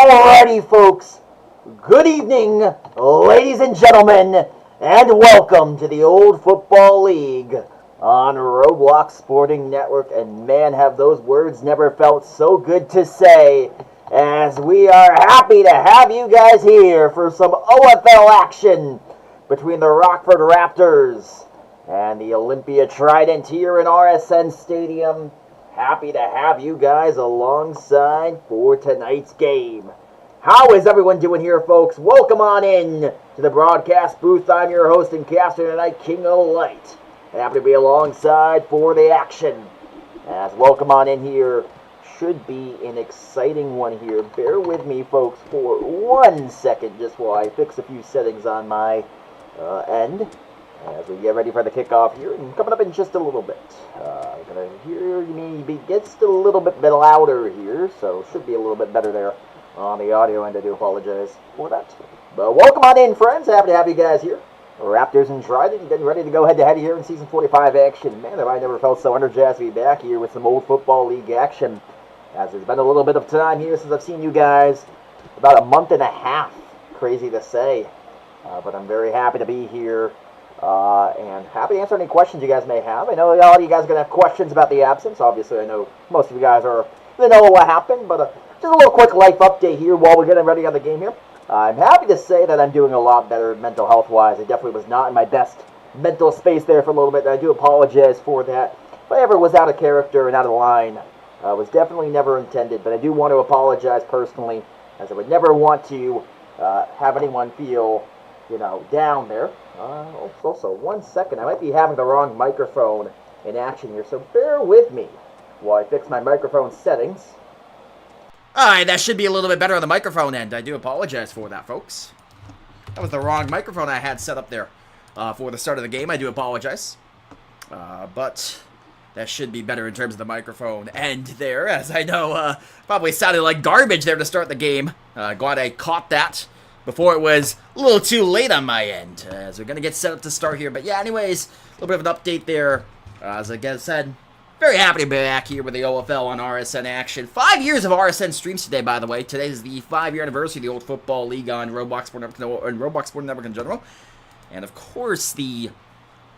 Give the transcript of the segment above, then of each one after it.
Alrighty, folks. Good evening, ladies and gentlemen, and welcome to the Old Football League on Roblox Sporting Network. And man, have those words never felt so good to say, as we are happy to have you guys here for some OFL action between the Rockford Raptors and the Olympia Trident here in RSN Stadium. Happy to have you guys alongside for tonight's game. How is everyone doing here, folks? Welcome on in to the broadcast booth. I'm your host and caster tonight, Kingolight. Happy to be alongside for the action. As welcome on in here. Should be an exciting one here. Bear with me, folks, for 1 second just while I fix a few settings on my end. As we get ready for the kickoff here, and coming up in just a little bit. Gonna hear me gets a little bit louder here, so should be a little bit better there on the audio end. I do apologize for that. But welcome on in, friends. Happy to have you guys here. Raptors and Trident getting ready to go head-to-head here in Season 45 action. Man, have I never felt so energized to be back here with some Old Football League action. As there's been a little bit of time here since I've seen you guys. About a month and a half. Crazy to say. But I'm very happy to be here. And happy to answer any questions you guys may have. I know a lot of you guys are going to have questions about the absence. Obviously, I know most of you guys they know what happened, but just a little quick life update here while we're getting ready on the game here. I'm happy to say that I'm doing a lot better mental health-wise. I definitely was not in my best mental space there for a little bit, and I do apologize for that. If I ever was out of character and out of line, was definitely never intended, but I do want to apologize personally, as I would never want to have anyone feel down there. Also, 1 second, I might be having the wrong microphone in action here, so bear with me while I fix my microphone settings. Alright, that should be a little bit better on the microphone end. I do apologize for that, folks. That was the wrong microphone I had set up there for the start of the game. I do apologize. But that should be better in terms of the microphone end there, as I know probably sounded like garbage there to start the game. Glad I caught that before it was a little too late on my end, as we're going to get set up to start here. But yeah, anyways, a little bit of an update there. As I said, very happy to be back here with the OFL on RSN action. 5 years of RSN streams today, by the way. Today is the 5-year anniversary of the Old Football League on Roblox Sporting Network in general. And of course, the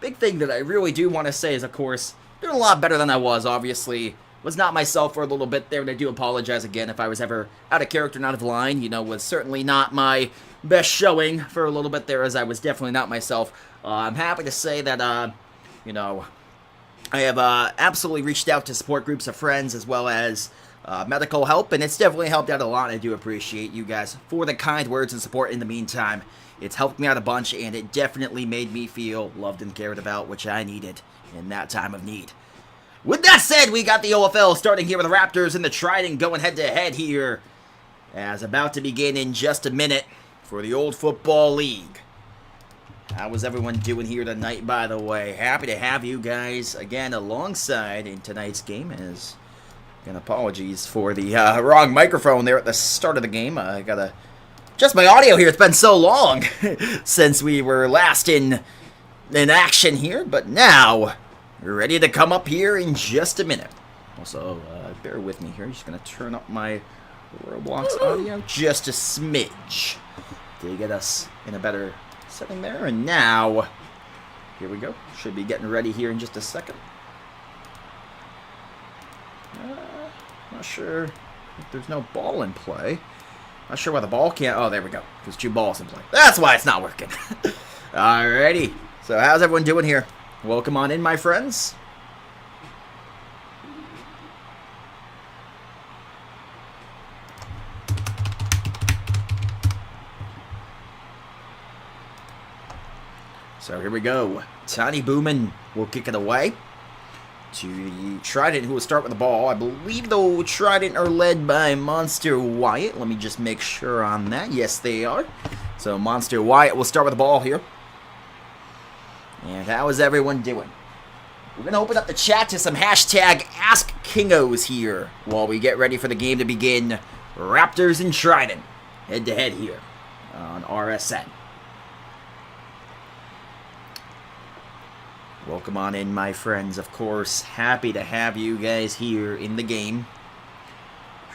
big thing that I really do want to say is, of course, doing a lot better than I was, obviously. Was not myself for a little bit there, and I do apologize again if I was ever out of character and out of line. Was certainly not my best showing for a little bit there, as I was definitely not myself. I'm happy to say that, I have absolutely reached out to support groups of friends as well as medical help, and it's definitely helped out a lot. I do appreciate you guys for the kind words and support in the meantime. It's helped me out a bunch, and it definitely made me feel loved and cared about, which I needed in that time of need. With that said, we got the OFL starting here with the Raptors and the Trident going head-to-head here, as about to begin in just a minute for the Old Football League. How is everyone doing here tonight, by the way? Happy to have you guys again alongside in tonight's game. Again, apologies for the wrong microphone there at the start of the game. I gotta adjust my audio here. It's been so long since we were last in action here, but now we're ready to come up here in just a minute. Also, bear with me here. I'm just going to turn up my Roblox audio just a smidge to get us in a better setting there. And now, here we go. Should be getting ready here in just a second. Not sure if there's no ball in play. Not sure why the ball can't. Oh, there we go. There's 2 balls in play. That's why it's not working. Alrighty. So how's everyone doing here? Welcome on in, my friends. So here we go. Tiny Boomin will kick it away to the Trident, who will start with the ball. I believe the Trident are led by Monster Wyatt. Let me just make sure on that. Yes, they are. So Monster Wyatt will start with the ball here. And how is everyone doing? We're going to open up the chat to some hashtag AskKingos here while we get ready for the game to begin. Raptors and Trident head-to-head here on RSN. Welcome on in, my friends. Of course, happy to have you guys here in the game.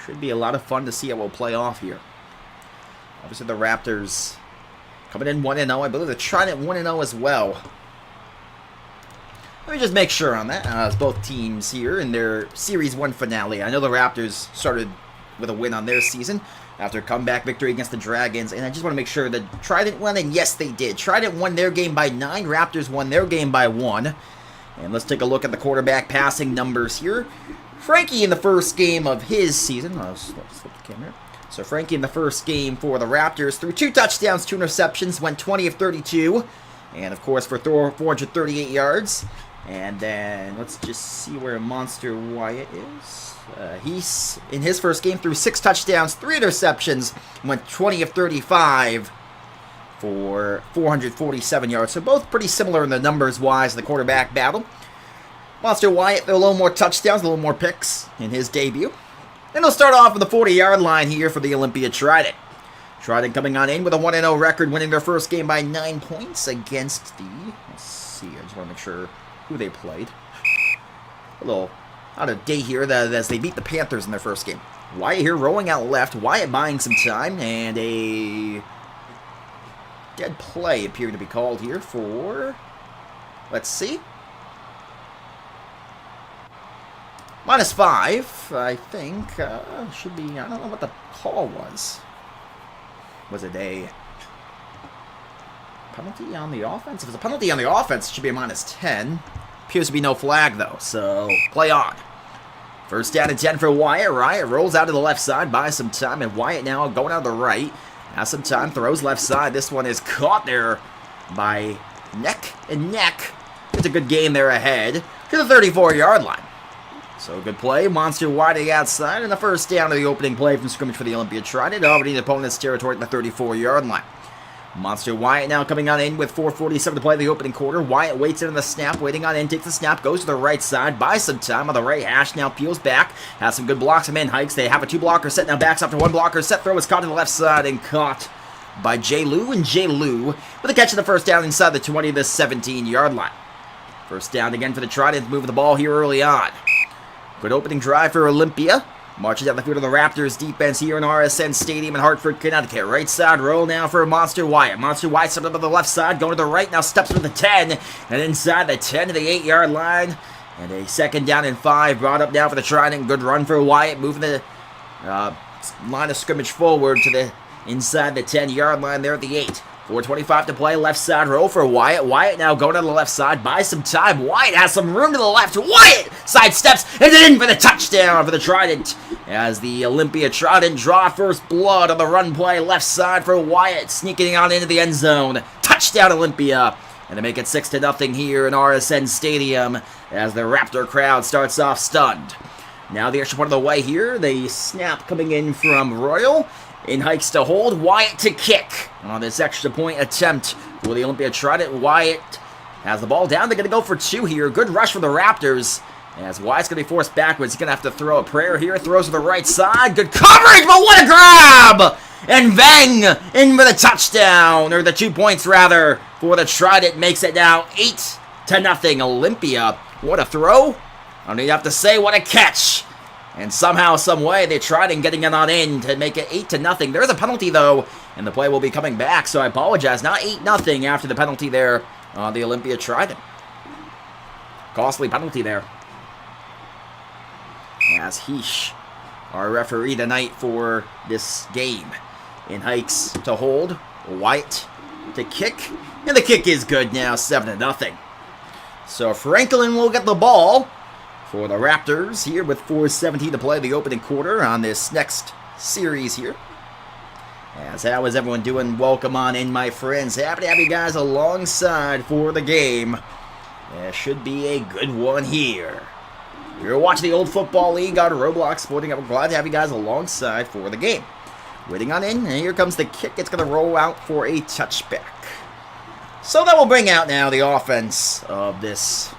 Should be a lot of fun to see how we'll play off here. Obviously, the Raptors coming in 1-0. I believe the Trident 1-0 as well. Let me just make sure on that. As both teams here in their Series 1 finale. I know the Raptors started with a win on their season after a comeback victory against the Dragons. And I just want to make sure that Trident won, and yes, they did. Trident won their game by 9. Raptors won their game by 1. And let's take a look at the quarterback passing numbers here. Frankie in the first game of his season. Let's flip the camera. So Frankie in the first game for the Raptors threw 2 touchdowns, 2 interceptions, went 20 of 32. And, of course, for 438 yards. And then let's just see where Monster Wyatt is. He's, in his first game, threw 6 touchdowns, 3 interceptions, went 20 of 35 for 447 yards. So both pretty similar in the numbers-wise in the quarterback battle. Monster Wyatt, a little more touchdowns, a little more picks in his debut. And they'll start off with the 40-yard line here for the Olympia Trident. Trident coming on in with a 1-0 record, winning their first game by 9 points against the... Let's see, I just want to make sure who they played. A little out of date here as they beat the Panthers in their first game. Wyatt here rolling out left. Wyatt buying some time. And a dead play appearing to be called here for... Let's see. -5, I think. Should be... I don't know what the call was. Was it a penalty on the offense? If it's a penalty on the offense, it should be a -10. Appears to be no flag, though, so play on. First down and 10 for Wyatt. Wyatt rolls out to the left side, buys some time, and Wyatt now going out to the right. Has some time, throws left side. This one is caught there by neck and neck. It's a good gain there ahead to the 34-yard line. So good play. Monster Wyatt to the outside, and the first down of the opening play from scrimmage for the Olympia Trident, already in the opponent's territory at the 34-yard line. Monster Wyatt now coming on in with 4:47 to play the opening quarter. Wyatt waits in on the snap, waiting on in, takes the snap, goes to the right side, buys some time on the right hash, now peels back, has some good blocks, some in hikes. They have a 2-blocker set, now backs up to 1 blocker set. Throw is caught to the left side and caught by J. Lou, and J. Lou with a catch of the first down inside the 20 to the 17-yard line. First down again for the Trident, moving the ball here early on. Good opening drive for Olympia. Marching down the field of the Raptors defense here in RSN Stadium in Hartford, Connecticut. Right side roll now for Monster Wyatt. Monster Wyatt stepped up to the left side, going to the right, now steps to the 10, and inside the 10 to the 8-yard line. And a second down and 5 brought up now for the Trident. Good run for Wyatt, moving the line of scrimmage forward to the inside the 10-yard line there at the 8. 4:25 to play, left side roll for Wyatt. Wyatt now going to the left side, buys some time. Wyatt has some room to the left. Wyatt sidesteps and in for the touchdown for the Trident. As the Olympia Trident draw first blood on the run play, left side for Wyatt, sneaking on into the end zone. Touchdown Olympia. And to make it 6-0 here in RSN Stadium as the Raptor crowd starts off stunned. Now the extra point of the way here. The snap coming in from Royal. In hikes to hold, Wyatt to kick on this extra point attempt for the Olympia Trident. Wyatt has the ball down. They're going to go for 2 here. Good rush for the Raptors. As Wyatt's going to be forced backwards. He's going to have to throw a prayer here. Throws to the right side. Good coverage, but what a grab! And Vang in for the touchdown, or the 2 points rather, for the Trident. Makes it now 8-0 Olympia. What a throw. I don't even have to say what a catch. And somehow, some way, they tried in getting it on in to make it 8-0. There's a penalty, though, and the play will be coming back, so I apologize. Not 8-0 after the penalty there on the Olympia Trident. Costly penalty there. As Heesh, our referee tonight for this game. In hikes to hold, Wyatt to kick, and the kick is good now, 7-0. So Franklin will get the ball for the Raptors here with 4:17 to play the opening quarter on this next series here. As how is everyone doing? Welcome on in, my friends. Happy to have you guys alongside for the game. There should be a good one here. You're watching the Old Football League on Roblox Sporting. I'm glad to have you guys alongside for the game. Waiting on in, and here comes the kick. It's going to roll out for a touchback. So that will bring out now the offense of this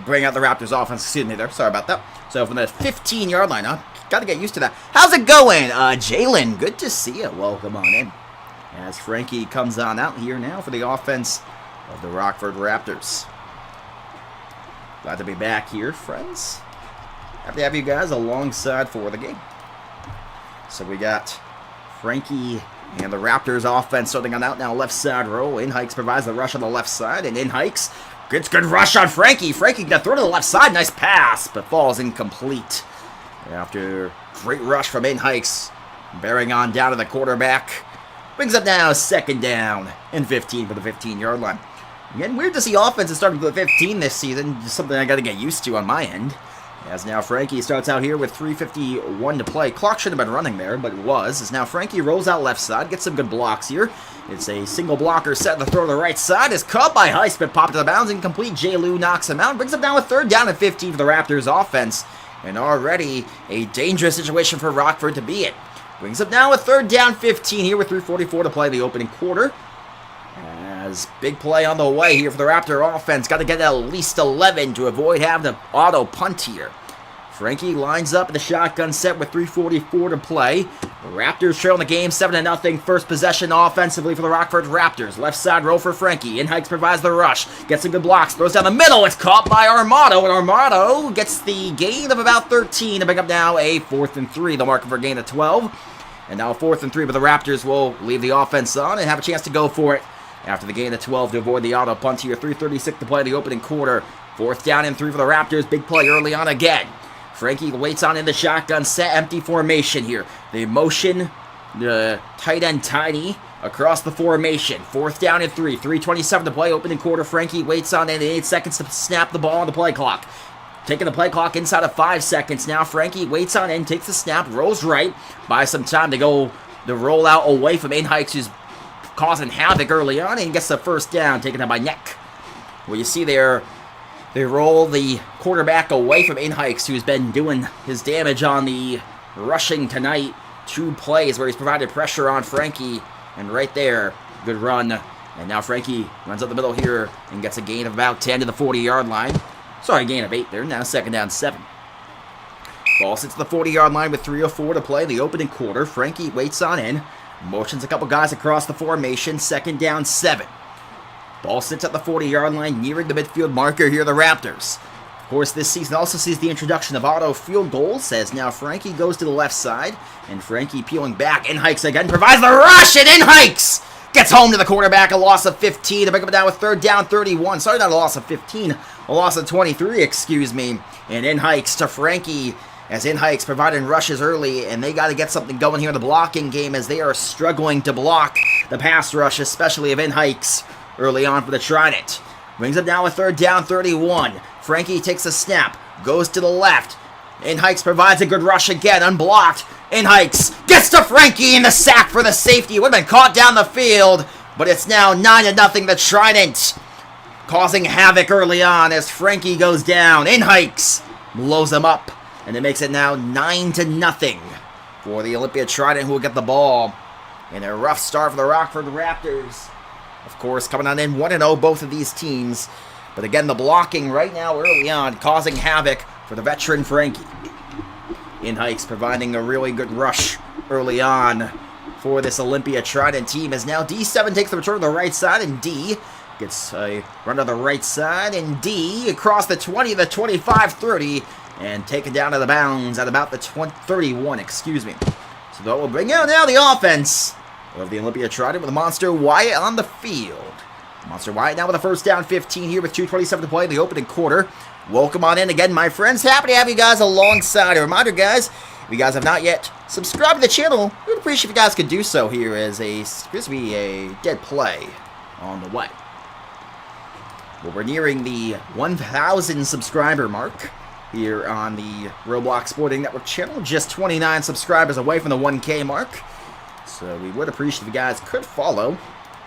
bring out the Raptors offense. Excuse me there. Sorry about that. So from the 15-yard line, huh? Got to get used to that. How's it going? Jalen, good to see you. Welcome on in. as Frankie comes on out here now for the offense of the Rockford Raptors. Glad to be back here, friends. Happy to have you guys alongside for the game. So we got Frankie and the Raptors offense starting on out now, left side row. Inhikes provides the rush on the left side, and Inhikes gets good rush on Frankie. Frankie got thrown to the left side, nice pass, but falls incomplete. After great rush from Inhikes, bearing on down to the quarterback. Brings up now 2nd down and 15 for the 15-yard line. Again, weird to see offenses starting with 15 this season, just something I got to get used to on my end. As now Frankie starts out here with 3:51 to play. Clock should have been running there, but it was. As now Frankie rolls out left side, gets some good blocks here. It's a single blocker set to throw to the right side. Is caught by Heist, but popped to the bounds. Incomplete. J. Lou knocks him out. Brings him down with 3rd down and 15 for the Raptors offense. And already a dangerous situation for Rockford to be in. Brings up now with 3rd down 15 here with 3:44 to play the opening quarter. As big play on the way here for the Raptor offense. Got to get at least 11 to avoid having to auto punt here. Frankie lines up in the shotgun set with 3:44 to play. The Raptors trail in the game 7-0. First possession offensively for the Rockford Raptors. Left side row for Frankie. Inhikes provides the rush. Gets some good blocks. Throws down the middle. It's caught by Armato. And Armato gets the gain of about 13 to pick up now a 4th and 3. The marker for a gain of 12. And now 4th and 3, but the Raptors will leave the offense on and have a chance to go for it after the gain of 12 to avoid the auto punt here. 3:36 to play the opening quarter. 4th down and 3 for the Raptors. Big play early on again. Frankie waits on in the shotgun set, empty formation here. The motion, the tight end tiny across the formation. 4th down and 3. 3:27 to play, opening quarter. Frankie waits on in 8 seconds to snap the ball on the play clock. Taking the play clock inside of 5 seconds now. Frankie waits on in, takes the snap, rolls right. Buys some time to go the rollout away from Inhikes, who's causing havoc early on, and gets the 1st down, taken out by Neck. Well, you see there, they roll the quarterback away from Inhikes, who's been doing his damage on the rushing tonight. 2 plays where he's provided pressure on Frankie, and right there, good run. And now Frankie runs up the middle here and gets a gain of about 10 to the 40-yard line. Sorry, gain of 8 there. Now 2nd down 7. Ball sits at the 40-yard line with 3:04 to play the opening quarter. Frankie waits on in. Motions a couple guys across the formation. 2nd down 7. Ball sits at the 40-yard line, nearing the midfield marker here, the Raptors. Of course, this season also sees the introduction of auto field goals, as now Frankie goes to the left side, and Frankie peeling back. Inhikes again, provides the rush, and Inhikes gets home to the quarterback, a loss of 15 to pick him down with 3rd down 31. Sorry, not a loss of 15, a loss of 23, excuse me. And Inhikes to Frankie, as Inhikes providing rushes early, and they got to get something going here in the blocking game, as they are struggling to block the pass rush, especially of Inhikes early on for the Trident. Brings up now with 3rd down 31. Frankie takes a snap, goes to the left. Inhikes provides a good rush again, unblocked. Inhikes gets to Frankie in the sack for the safety. Would have been caught down the field, but it's now 9-0 the Trident, causing havoc early on as Frankie goes down. Inhikes blows him up, and it makes it now 9-0 for the Olympia Trident, who will get the ball. And a rough start for the Rockford Raptors. Of course, coming on in 1-0, both of these teams. But again, the blocking right now early on, causing havoc for the veteran Frankie. Inhikes providing a really good rush early on for this Olympia Trident team, as now D7 takes the return to the right side, and D gets a run to the right side, and D across the 20, the 25, 30, and taken down to the bounds at about the 31, excuse me. So that will bring out now the offense of the Olympia Trident with Monster Wyatt on the field. Monster Wyatt now with a 1st down 15 here with 2:27 to play in the opening quarter. Welcome on in again, my friends. Happy to have you guys alongside. A reminder, guys, if you guys have not yet subscribed to the channel, we'd appreciate if you guys could do so here, as appears to be a dead play on the way. Well, we're nearing the 1,000 subscriber mark here on the Roblox Sporting Network channel. Just 29 subscribers away from the 1K mark. So we would appreciate if you guys could follow.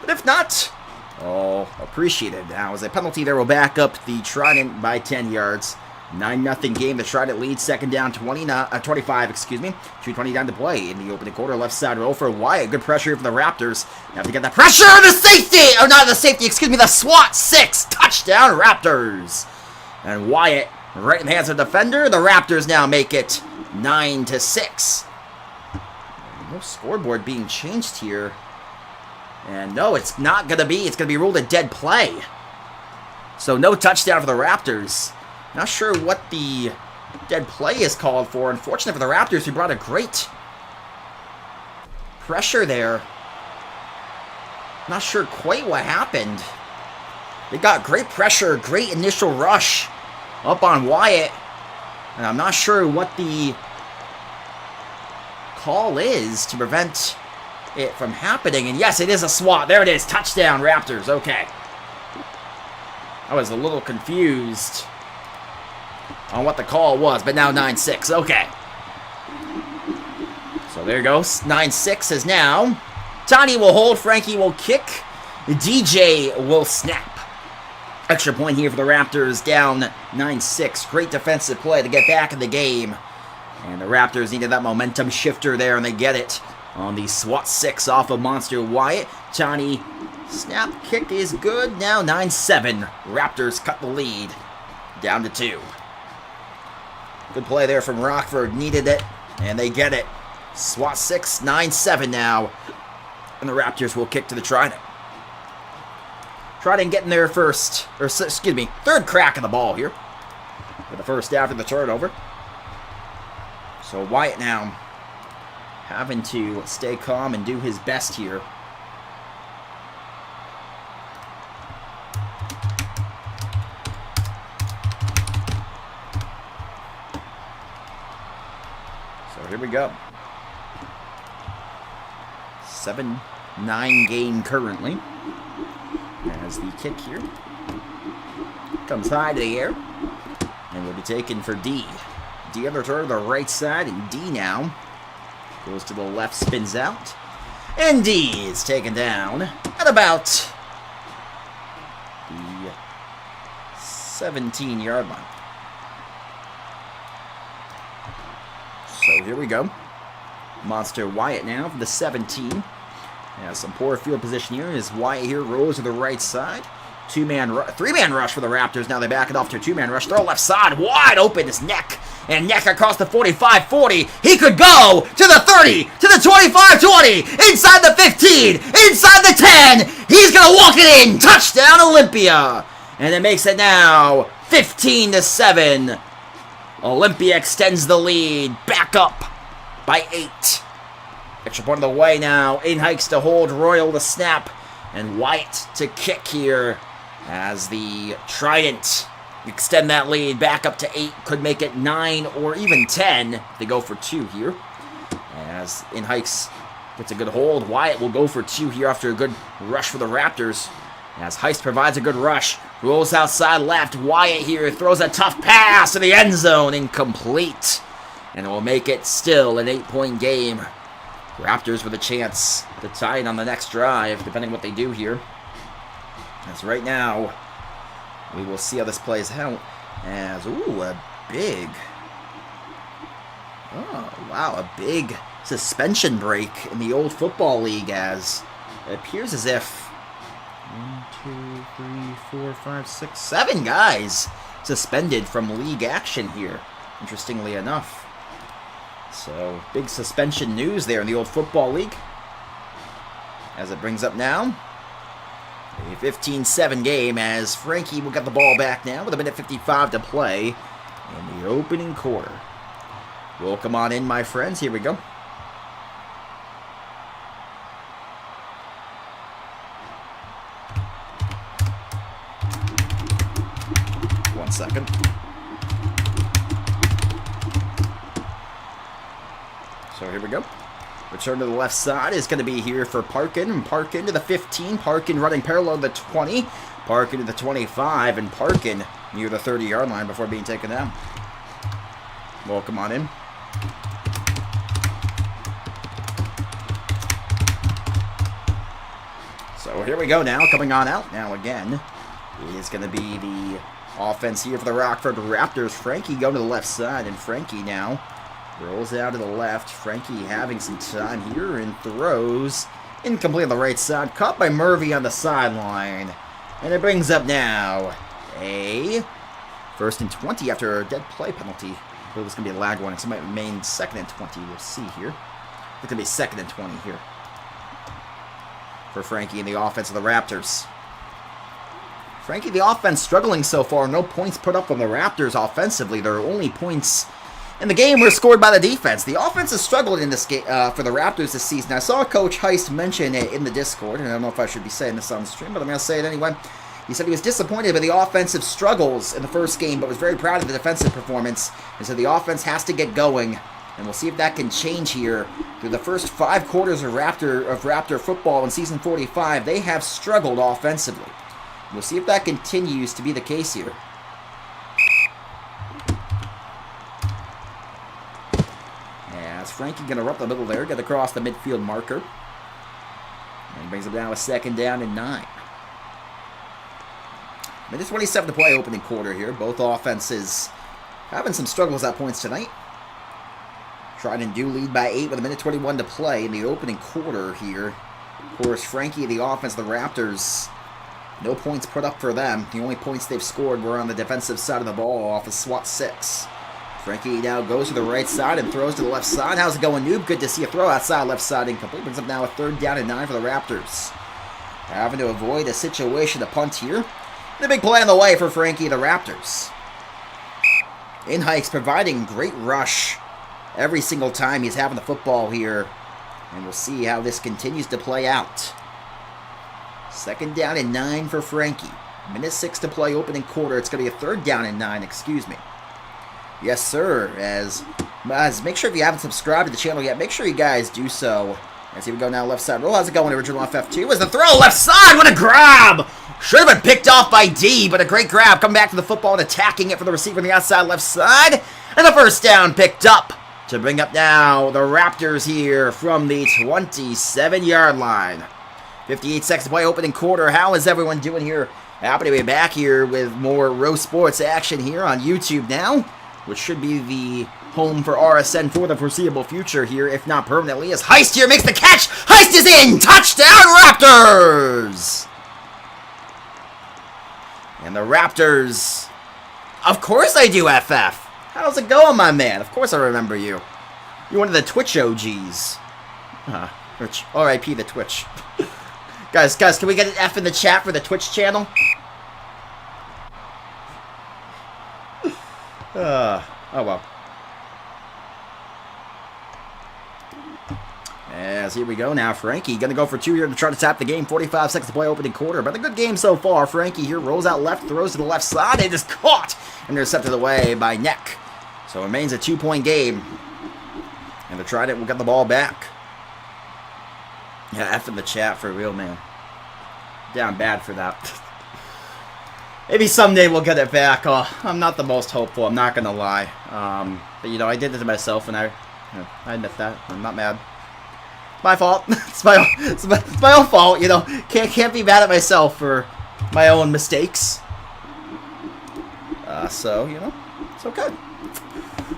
But if not, all appreciated. Now, as a penalty there will back up the Trident by 10 yards. 9-0 game. The Trident leads. 2nd down 25, excuse me. 2:20 down to play in the opening quarter. Left side roll for Wyatt. Good pressure for the Raptors. Have to get that pressure. The safety! Or not the safety, excuse me. The SWAT 6. Touchdown Raptors. And Wyatt right in the hands of the defender. The Raptors now make it 9-6. No scoreboard being changed here. And no, it's not going to be. It's going to be ruled a dead play. So no touchdown for the Raptors. Not sure what the dead play is called for. Unfortunately for the Raptors, who brought a great pressure there. Not sure quite what happened. They got great pressure, great initial rush up on Wyatt. And I'm not sure what the call is to prevent it from happening. And yes, it is a swat. There it is. Touchdown, Raptors. Okay. I was a little confused on what the call was, but now 9-6. Okay. So there goes. 9-6 is now. Tiny will hold. Frankie will kick. DJ will snap. Extra point here for the Raptors, down 9-6. Great defensive play to get back in the game. And the Raptors needed that momentum shifter there, and they get it on the SWAT 6 off of Monster Wyatt. Tiny snap kick is good. Now 9-7. Raptors cut the lead down to 2. Good play there from Rockford. Needed it, and they get it. SWAT 6, 9-7 now. And the Raptors will kick to the Trident. Trident getting their third crack of the ball here. For the first after the turnover. So Wyatt now having to stay calm and do his best here. So here we go. 7-9 game currently. As the kick here comes high to the air and will be taken for D. D on the return to the right side, and D now goes to the left, spins out. And D is taken down at about the 17-yard line. So here we go. Monster Wyatt now for the 17. Has some poor field position here as Wyatt here rolls to the right side. Three-man rush for the Raptors. Now they back it off to a two-man rush. Throw left side. Wide open is Neck. And Neck across the 45-40. He could go to the 30, to the 25-20. Inside the 15. Inside the 10. He's going to walk it in. Touchdown, Olympia. And it makes it now 15-7. Olympia extends the lead. Back up by 8. Extra point of the way now. In hikes to hold. Royal to snap. And White to kick here as the Trident extend that lead back up to 8. Could make it 9 or even 10. They go for 2 here. As In hikes gets a good hold. Wyatt will go for 2 here after a good rush for the Raptors. As Heist provides a good rush. Rolls outside left. Wyatt here throws a tough pass to the end zone. Incomplete. And it will make it still an 8-point game. Raptors with a chance to tie it on the next drive, depending on what they do here. As right now, we will see how this plays out. As, a big suspension break in the old football league, as it appears as if 1, 2, 3, 4, 5, 6, 7 guys suspended from league action here, interestingly enough. So, big suspension news there in the old football league. As it brings up now a 15-7 game, as Frankie will get the ball back now with 1:55 to play in the opening quarter. Welcome on in, my friends. Here we go. One second. So here we go. Return to the left side is going to be here for Parkin. And Parkin to the 15. Parkin running parallel to the 20. Parkin to the 25. And Parkin near the 30-yard line before being taken down. Welcome on in. So here we go now. Coming on out now again is going to be the offense here for the Rockford Raptors. Frankie going to the left side. And Frankie now rolls out to the left. Frankie having some time here and throws incomplete on the right side. Caught by Murphy on the sideline. And it brings up now a 1st and 20 after a dead play penalty. I believe it's going to be a lag warning, so it might remain 2nd and 20. We'll see here. It's going to be 2nd and 20 here. for Frankie and the offense of the Raptors. Frankie, the offense struggling so far. No points put up from the Raptors offensively. Their only points in the game were scored by the defense. The offense has struggled in this game for the Raptors this season. I saw Coach Heist mention it in the Discord, and I don't know if I should be saying this on the stream, but I'm going to say it anyway. He said he was disappointed by the offensive struggles in the first game, but was very proud of the defensive performance. And so the offense has to get going, and we'll see if that can change here. Through the first 5 quarters of Raptor football in Season 45, they have struggled offensively. We'll see if that continues to be the case here. As Frankie going to run up the middle there, get across the midfield marker. And brings it down a 2nd down and 9. Minute 27 to play, opening quarter here. Both offenses having some struggles at points tonight. Trident do lead by 8 with a minute 21 to play in the opening quarter here. Of course, Frankie, the offense, the Raptors, no points put up for them. The only points they've scored were on the defensive side of the ball off of SWAT 6. Frankie now goes to the right side and throws to the left side. How's it going, Noob? Good to see a throw outside left side incomplete. Brings up now a 3rd down and 9 for the Raptors. Having to avoid a situation to punt here. And a big play on the way for Frankie, the Raptors. In hikes, providing great rush every single time he's having the football here. And we'll see how this continues to play out. 2nd down and 9 for Frankie. Minute 6 to play, opening quarter. It's going to be a 3rd down and 9, excuse me. Yes, sir. As make sure if you haven't subscribed to the channel yet, make sure you guys do so. As here we go now, left side roll. How's it going? Original FF2 is the throw, left side. What a grab! Should have been picked off by D, but a great grab. Coming back to the football and attacking it for the receiver on the outside left side. And the 1st down picked up to bring up now the Raptors here from the 27-yard line. 58 seconds to play, opening quarter. How is everyone doing here? Happy to be back here with more Row Sports action here on YouTube now, which should be the home for RSN for the foreseeable future here, if not permanently, as Heist here makes the catch. Heist is in! Touchdown, Raptors! And the Raptors, of course I do, FF. How's it going, my man? Of course I remember you. You're one of the Twitch OGs. RIP the Twitch. Guys, can we get an F in the chat for the Twitch channel? Oh well. As here we go now, Frankie gonna go for 2 here to try to tap the game. 45 seconds to play, opening quarter. But a good game so far. Frankie here rolls out left, throws to the left side. It is caught. Intercepted away by Neck. So it remains a 2-point game. And the Trident will get the ball back. Yeah, F in the chat for real, man. Down bad for that. Maybe someday we'll get it back. Oh, I'm not the most hopeful, I'm not gonna lie. But you know, I did it to myself, and I admit that. I'm not mad. My fault. It's my own fault. You know, can't be mad at myself for my own mistakes. So you know, it's okay.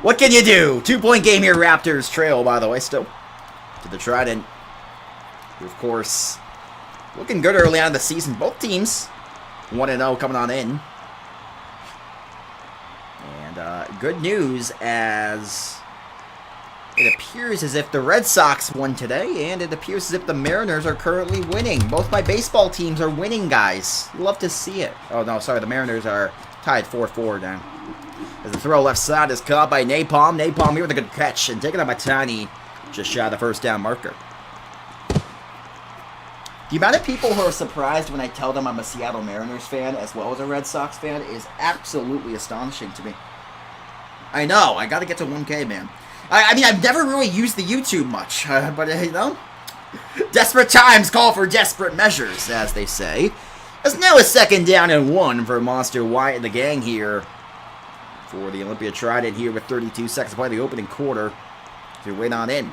What can you do? 2-point game here. Raptors trail, by the way, still to the Trident. Of course, looking good early on in the season. Both teams 1-0 coming on in. And good news, as it appears as if the Red Sox won today, and it appears as if the Mariners are currently winning. Both my baseball teams are winning, guys. Love to see it. Oh, no, sorry. The Mariners are tied 4-4 now. As the throw left side is caught by Napalm. Napalm here with a good catch, and taken up by Tiny. Just shy of the 1st down marker. The amount of people who are surprised when I tell them I'm a Seattle Mariners fan as well as a Red Sox fan is absolutely astonishing to me. I know, I gotta get to 1K, man. I mean, I've never really used the YouTube much, but, you know, desperate times call for desperate measures, as they say. As now a 2nd down and 1 for Monster White and the gang here for the Olympia Trident here with 32 seconds to play the opening quarter to win on in.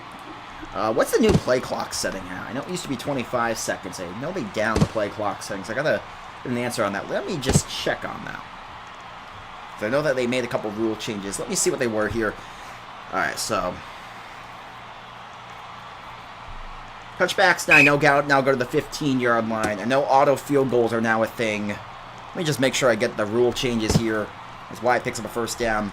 What's the new play clock setting now? I know it used to be 25 seconds. I know they down the play clock settings. I gotta get an answer on that. Let me just check on that. So I know that they made a couple rule changes. Let me see what they were here. Alright, so touchbacks now go to the 15-yard line. I know auto field goals are now a thing. Let me just make sure I get the rule changes here. As Wyatt picks up a 1st down.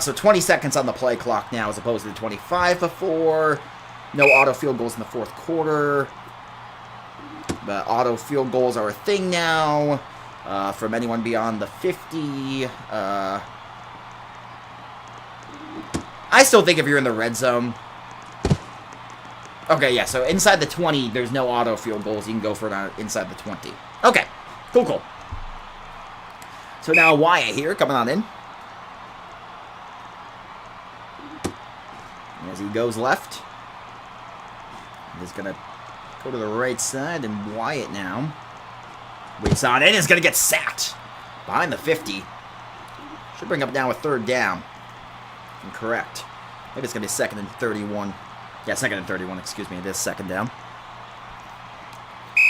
So 20 seconds on the play clock now as opposed to the 25 before. No auto field goals in the 4th quarter. But auto field goals are a thing now. From anyone beyond the 50. I still think if you're in the red zone. Okay, yeah, so inside the 20, there's no auto field goals. You can go for it inside the 20. Okay, cool. So now Wyatt here, coming on in. As he goes left. He's going to go to the right side, and Wyatt now waits on in. Is going to get sacked behind the 50. Should bring up now a third down. Incorrect. Maybe it's going to be second and 31. Yeah, second and 31, excuse me. It is second down.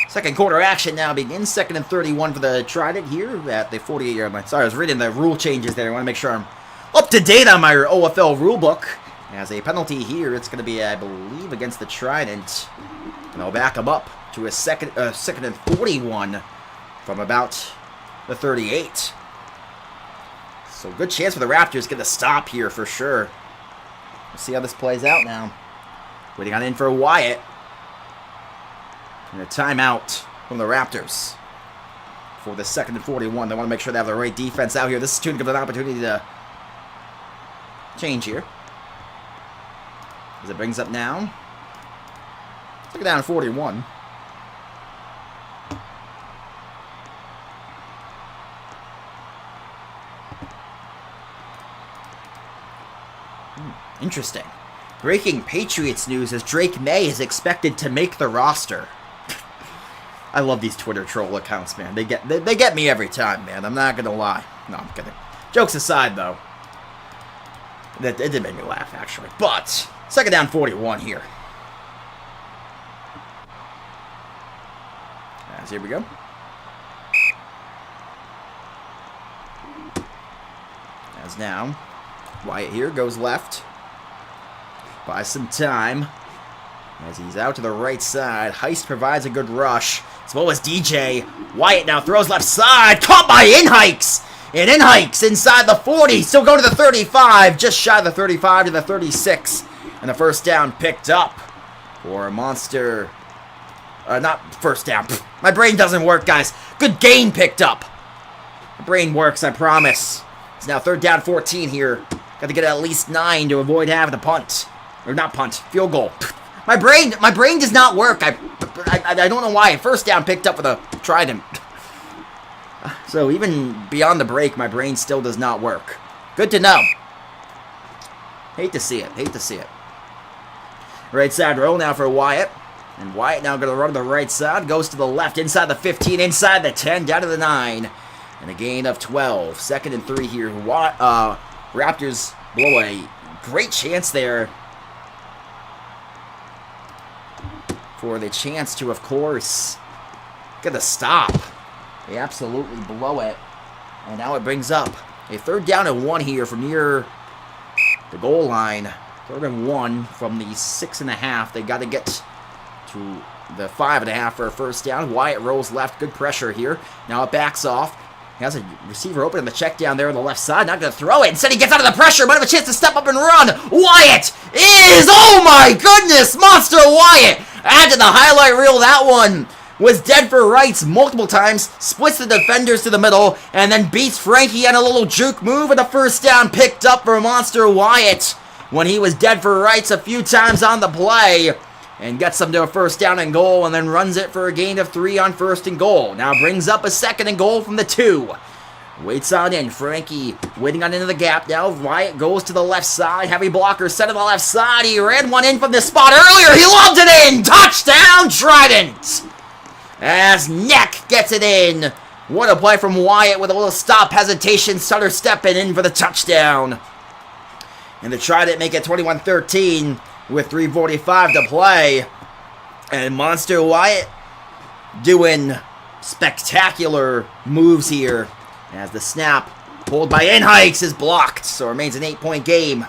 Second quarter action now begins. Second and 31 for the Trident here at the 48-yard line. Sorry, I was reading the rule changes there. I want to make sure I'm up to date on my OFL rulebook. As a penalty here, it's going to be, I believe, against the Trident. And I'll back him up to a second and 41 from about the 38. So good chance for the Raptors to get a stop here for sure. We'll see how this plays out now. Waiting on in for Wyatt. And a timeout from the Raptors for the second and 41. They want to make sure they have the right defense out here. This is too good an opportunity to change here. As it brings up now. Look it down at 41. Interesting. Breaking Patriots news as Drake May is expected to make the roster. I love these Twitter troll accounts, man. They get me every time, man. I'm not gonna lie. No, I'm kidding. Jokes aside, though. It did make me laugh, actually. But second down 41 here. As here we go. As now, Wyatt here goes left. Buys some time. As he's out to the right side. Heist provides a good rush. As well as DJ. Wyatt now throws left side. Caught by Inhikes. And Inhikes inside the 40. Still going to the 35. Just shy of the 35 to the 36. And the first down picked up for a monster. Not first down. My brain doesn't work, guys. Good gain picked up. My brain works, I promise. It's now third down 14 here. Got to get at least 9 to avoid having to punt. Or not punt. Field goal. My brain does not work. I don't know why. First down picked up with a Trident. So even beyond the break, my brain still does not work. Good to know. Hate to see it. Hate to see it. Right side roll now for Wyatt. And Wyatt now going to run to the right side. Goes to the left. Inside the 15. Inside the 10. Down to the 9. And a gain of 12. Second and 3 here. Raptors blow a great chance there. For the chance to, of course, get a stop. They absolutely blow it. And now it brings up a third down and 1 here from near the goal line. Third and 1 from the 6.5. They got to get to the 5.5 for a first down. Wyatt rolls left. Good pressure here. Now it backs off. He has a receiver open in the check down there on the left side. Not going to throw it. Instead, he gets out of the pressure. Might have a chance to step up and run. Wyatt is, oh my goodness, Monster Wyatt. Add to the highlight reel, that one was dead for rights multiple times. Splits the defenders to the middle. And then beats Frankie on a little juke move. And a first down picked up for Monster Wyatt when he was dead for rights a few times on the play. And gets them to a first down and goal, and then runs it for a gain of 3 on first and goal. Now brings up a second and goal from the 2. Waits on in. Frankie waiting on into the gap now. Wyatt goes to the left side. Heavy blocker set on the left side. He ran one in from this spot earlier. He lobbed it in. Touchdown, Trident. As Neck gets it in. What a play from Wyatt with a little stop hesitation. Sutter stepping in for the touchdown. And the Trident make it 21-13. With 3:45 to play. And Monster Wyatt doing spectacular moves here. As the snap pulled by Inhikes is blocked. So it remains an 8-point game.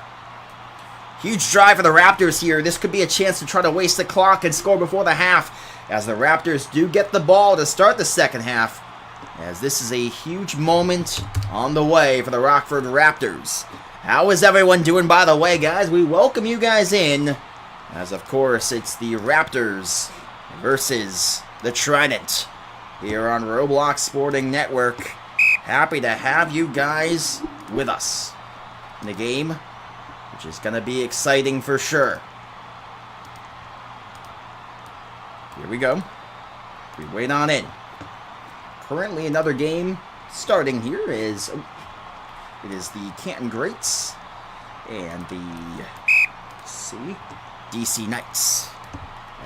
Huge drive for the Raptors here. This could be a chance to try to waste the clock and score before the half. As the Raptors do get the ball to start the second half. As this is a huge moment on the way for the Rockford Raptors. How is everyone doing, by the way, guys? We welcome you guys in. As, of course, it's the Raptors versus the Trident here on Roblox Sporting Network. Happy to have you guys with us in the game, which is going to be exciting for sure. Here we go. We wait on in. Currently another game starting here is... it is the Canton Greats and the... let's see... DC Knights.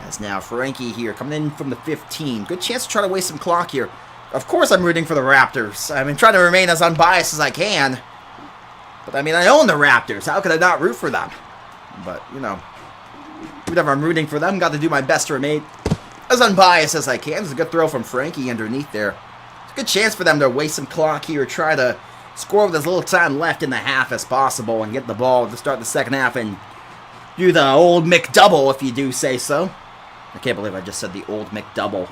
As now Frankie here coming in from the 15. Good chance to try to waste some clock here. Of course I'm rooting for the Raptors. I mean, trying to remain as unbiased as I can. But I mean, I own the Raptors. How could I not root for them? But, you know, whenever I'm rooting for them, got to do my best to remain as unbiased as I can. It's a good throw from Frankie underneath there. It's a good chance for them to waste some clock here, try to score with as little time left in the half as possible and get the ball to start the second half and do the old McDouble, if you do say so. I can't believe I just said the old McDouble.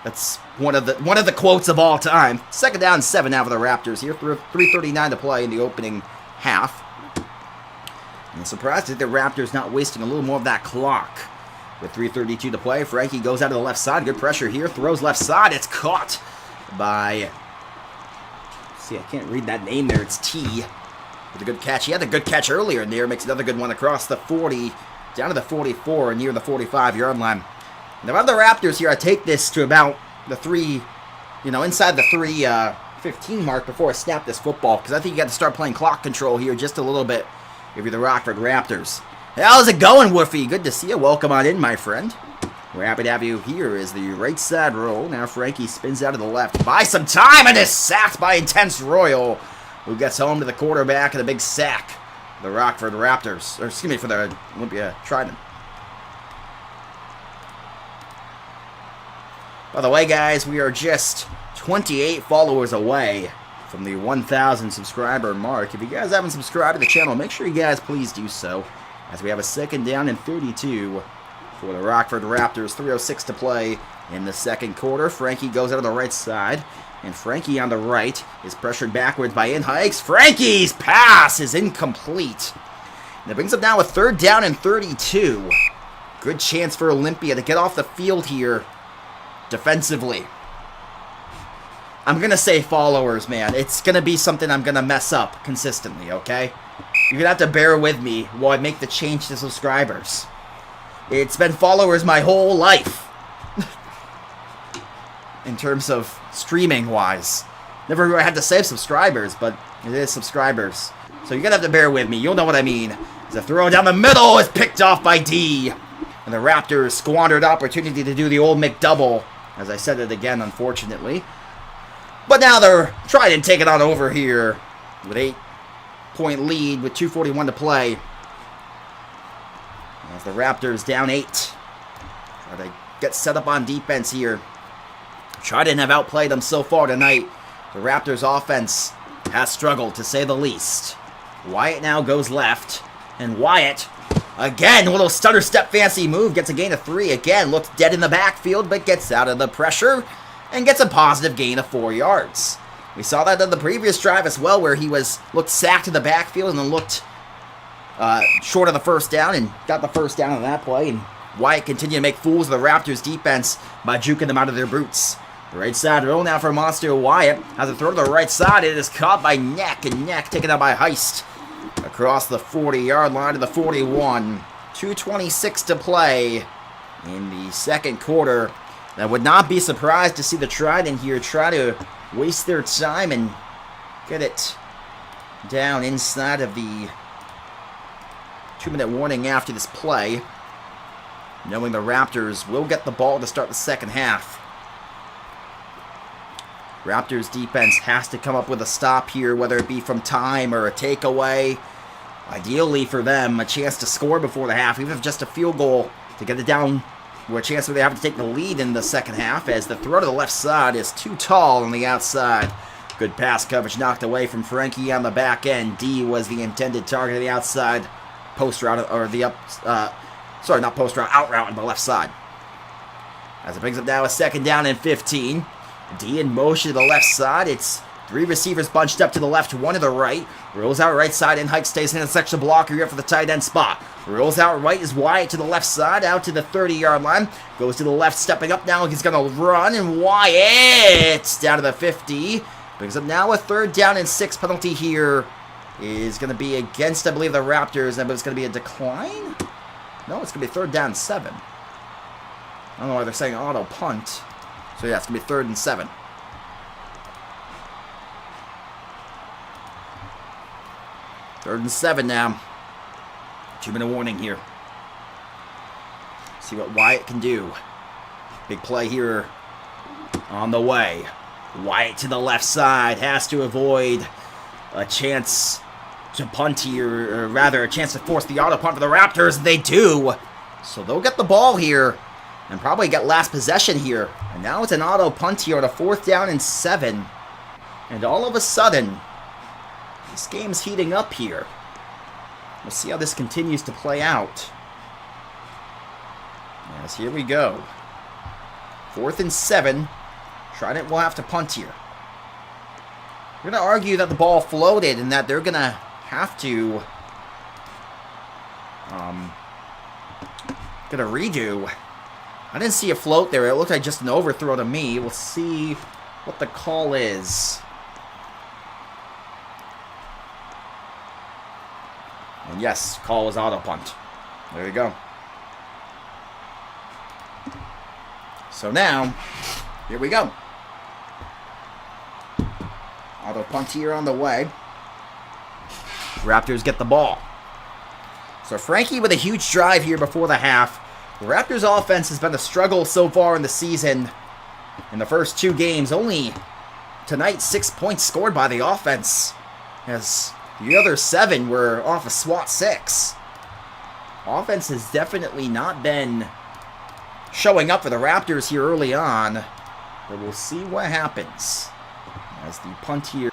That's one of the quotes of all time. Second down, 7 now for the Raptors here. 3:39 to play in the opening half. And surprised that the Raptors not wasting a little more of that clock. With 3:32 to play, Frankie goes out to the left side. Good pressure here. Throws left side. It's caught by... see, I can't read that name there. It's T. With a good catch. He had a good catch earlier in there. Makes another good one across the 40. Down to the 44 near the 45-yard line. Now, out of the Raptors here, I take this to about the 3, you know, inside the 3:15 mark before I snap this football. Because I think you got to start playing clock control here just a little bit if you're the Rockford Raptors. Hey, how's it going, Woofy? Good to see you. Welcome on in, my friend. We're happy to have you here as the right side roll. Now Frankie spins out to the left. Buy some time and is sacked by Intense Royal, who gets home to the quarterback and a big sack. The Rockford Raptors, or excuse me, for the Olympia Trident. By the way, guys, we are just 28 followers away from the 1,000 subscriber mark. If you guys haven't subscribed to the channel, make sure you guys please do so, as we have a second down and 32 for the Rockford Raptors. 3:06 to play in the second quarter. Frankie goes out on the right side. And Frankie on the right is pressured backwards by Hikes. Frankie's pass is incomplete. And it brings up now a third down and 32. Good chance for Olympia to get off the field here defensively. I'm going to say followers, man. It's going to be something I'm going to mess up consistently, okay? You're going to have to bear with me while I make the change to subscribers. It's been followers my whole life. In terms of streaming-wise. Never had to save subscribers, but it is subscribers. So you're going to have to bear with me. You'll know what I mean. As a throw down the middle is picked off by D. And the Raptors squandered opportunity to do the old McDouble. As I said it again, unfortunately. But now they're trying to take it on over here. With 8-point lead with 2:41 to play. As the Raptors down 8. Try to get set up on defense here. Trident have outplayed them so far tonight. The Raptors offense has struggled, to say the least. Wyatt now goes left. And Wyatt, again, a little stutter step fancy move. Gets a gain of 3. Again, looks dead in the backfield, but gets out of the pressure. And gets a positive gain of 4 yards. We saw that in the previous drive as well, where he looked sacked in the backfield and then looked short of the first down. And got the first down on that play. And Wyatt continued to make fools of the Raptors defense by juking them out of their boots. The right side roll now for Monster Wyatt. Has a throw to the right side. It is caught by Neck, and Neck taken out by Heist. Across the 40-yard line to the 41. 2:26 to play in the second quarter. I would not be surprised to see the Trident here try to waste their time and get it down inside of the 2-minute warning after this play. Knowing the Raptors will get the ball to start the second half. Raptors defense has to come up with a stop here, whether it be from time or a takeaway. Ideally for them, a chance to score before the half, even if just a field goal to get it down, or a chance where they have to take the lead in the second half, as the throw to the left side is too tall on the outside. Good pass coverage knocked away from Frankie on the back end. D was the intended target of the outside post route, or the not post route, out route on the left side. As it brings up now a second down and 15. D in motion to the left side. It's Three receivers bunched up to the left, one to the right. Rolls out right side, and Hike stays in the section blocker here for the tight end spot. Rolls out right is Wyatt to the left side, out to the 30-yard line. Goes to the left, stepping up now. He's going to run, and Wyatt down to the 50. Brings up now a 3rd down and 6 penalty here. Is going to be against, I believe, the Raptors, but it's going to be a decline? No, it's going to be 3rd down and 7. I don't know why they're saying auto punt. So yeah, it's going to be 3rd and 7. 3rd and 7 now. 2-minute warning here. See what Wyatt can do. Big play here on the way. Wyatt to the left side. Has to avoid a chance to punt here. Or rather, a chance to force the auto punt for the Raptors. They do. So they'll get the ball here. And probably get last possession here. And now it's an auto punt here on a 4th down and 7. And all of a sudden, this game's heating up here. We'll see how this continues to play out. Yes, here we go. 4th and 7. Trident will have to punt here. We're going to argue that the ball floated and that they're going to have to get a redo. I didn't see a float there. It looked like just an overthrow to me. We'll see what the call is. And yes, call was auto punt. There you go. So now, here we go. Auto punt here on the way. Raptors get the ball. So Frankie with a huge drive here before the half. The Raptors offense has been a struggle so far in the season. In the first 2 games, only tonight 6 points scored by the offense. As the other 7 were off a SWAT 6. Offense has definitely not been showing up for the Raptors here early on. But we'll see what happens. As the punt here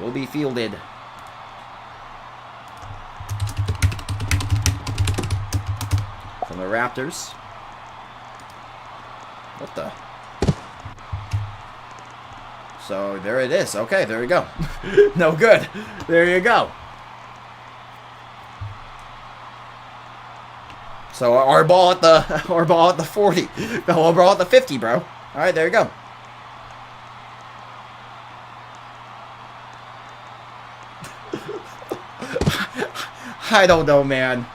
will be fielded. From the Raptors. What the? So there it is. Okay, there you go. No good. There you go. So our ball at the 40. No, our ball at the 50, bro. All right, there you go. I don't know, man.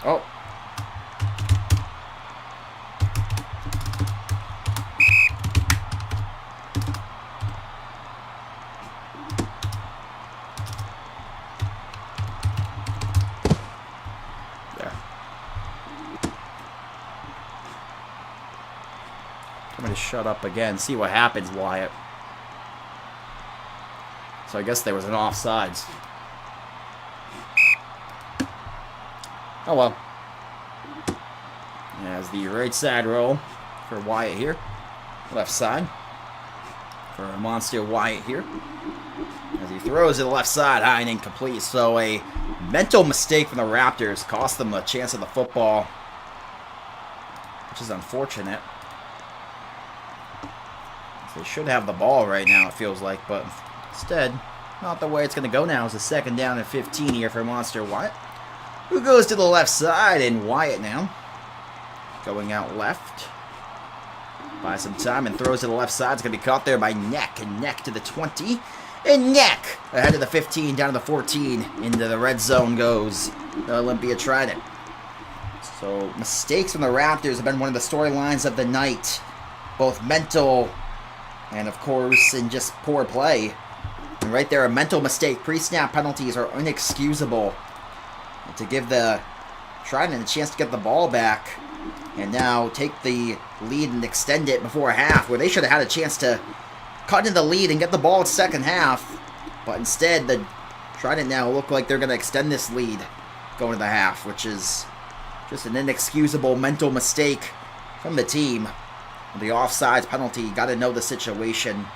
Oh. There. I'm going to shut up again. See what happens, Wyatt. So I guess there was an offsides. Oh well. As the right side roll for Wyatt here. Left side for Monster Wyatt here. As he throws to the left side, high and incomplete. So a mental mistake from the Raptors cost them a chance at the football, which is unfortunate. They should have the ball right now, it feels like, but instead, not the way it's going to go now. It's a 2nd down and 15 here for Monster Wyatt, who goes to the left side, and Wyatt now going out left. Buys some time and throws to the left side. It's going to be caught there by Neck, and Neck to the 20. And Neck ahead of the 15, down to the 14. Into the red zone goes the Olympia Trident. So mistakes from the Raptors have been one of the storylines of the night. Both mental and, of course, in just poor play. And right there, a mental mistake. Pre-snap penalties are inexcusable. And to give the Trident a chance to get the ball back and now take the lead and extend it before half, where they should have had a chance to cut into the lead and get the ball in second half. But instead, the Trident now look like they're going to extend this lead going to the half, which is just an inexcusable mental mistake from the team. The offsides penalty, got to know the situation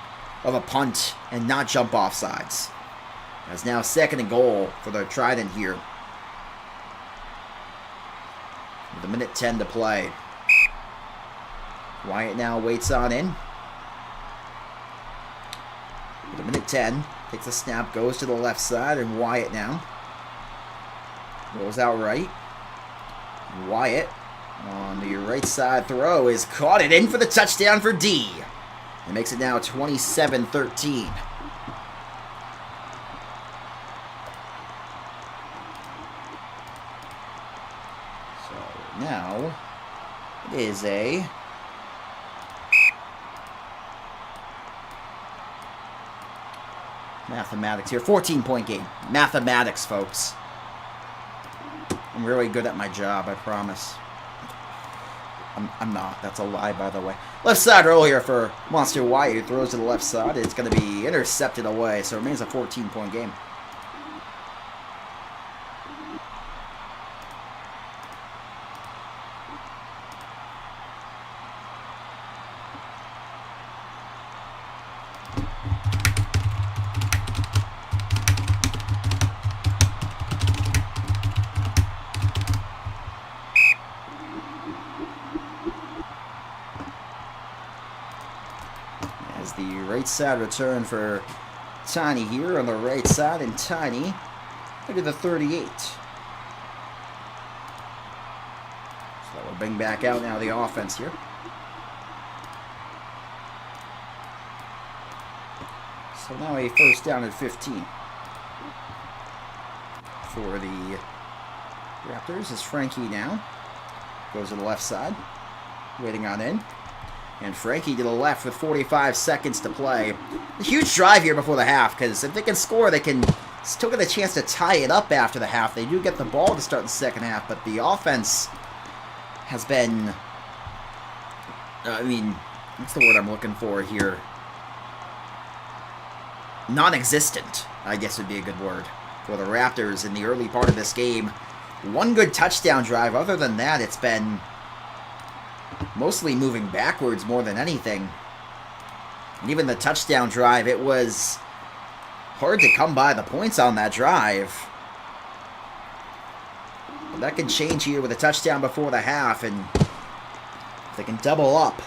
of a punt and not jump offsides. As now 2nd and goal for the Trident here. With 1:10 to play. Wyatt now waits on in. With 1:10, takes a snap, goes to the left side, and Wyatt now goes out right. Wyatt on the right side throw is caught it in for the touchdown for D. It makes it now 27-13. So now it is a mathematics here. 14-point game. Mathematics, folks. I'm really good at my job, I promise. I'm not. That's a lie, by the way. Left side roll here for Monster Wyatt, who throws to the left side. It's going to be intercepted away, so it remains a 14-point game. As the right side return for Tiny here on the right side, and Tiny into the 38. So we'll bring back out now the offense here. So now a first down at 15 for the Raptors is Frankie now. Goes to the left side, waiting on in. And Frankie to the left with 45 seconds to play. A huge drive here before the half, because if they can score, they can still get a chance to tie it up after the half. They do get the ball to start the second half, but the offense has been, what's the word I'm looking for here? Non-existent, I guess would be a good word, for the Raptors in the early part of this game. One good touchdown drive. Other than that, it's been mostly moving backwards more than anything. And even the touchdown drive, it was hard to come by the points on that drive. But that can change here with a touchdown before the half, and if they can double up,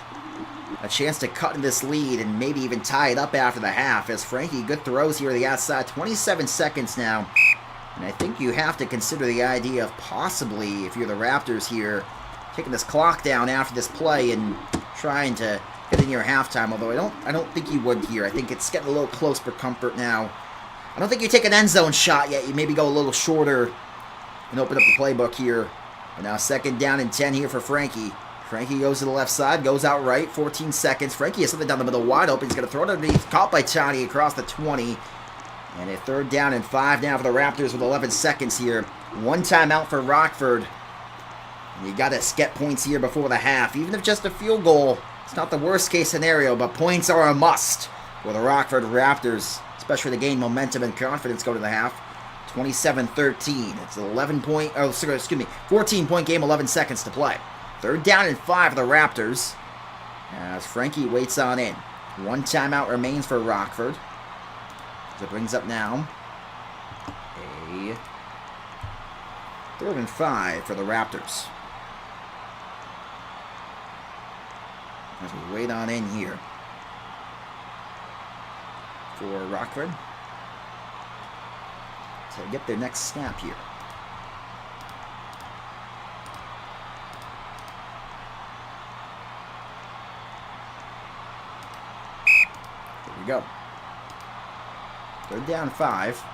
a chance to cut in this lead and maybe even tie it up after the half. As Frankie, good throws here to the outside. 27 seconds now. And I think you have to consider the idea of possibly, if you're the Raptors here, taking this clock down after this play and trying to get in your halftime. Although I don't think you would here. I think it's getting a little close for comfort now. I don't think you take an end zone shot yet. You maybe go a little shorter and open up the playbook here. But now 2nd down and 10 here for Frankie. Frankie goes to the left side, goes out right, 14 seconds. Frankie has something down the middle wide open. He's going to throw it underneath, caught by Tiny across the 20. And a 3rd down and 5 now for the Raptors with 11 seconds here. One timeout for Rockford. You got to get points here before the half. Even if just a field goal, it's not the worst case scenario, but points are a must for the Rockford Raptors, especially to gain momentum and confidence go to the half. 27-13. It's 14-point game, 11 seconds to play. 3rd down and 5 for the Raptors as Frankie waits on in. One timeout remains for Rockford. So it brings up now a 3rd and 5 for the Raptors. As we wait on in here for Rockford to get their next snap here. Here we go. 3rd down 5.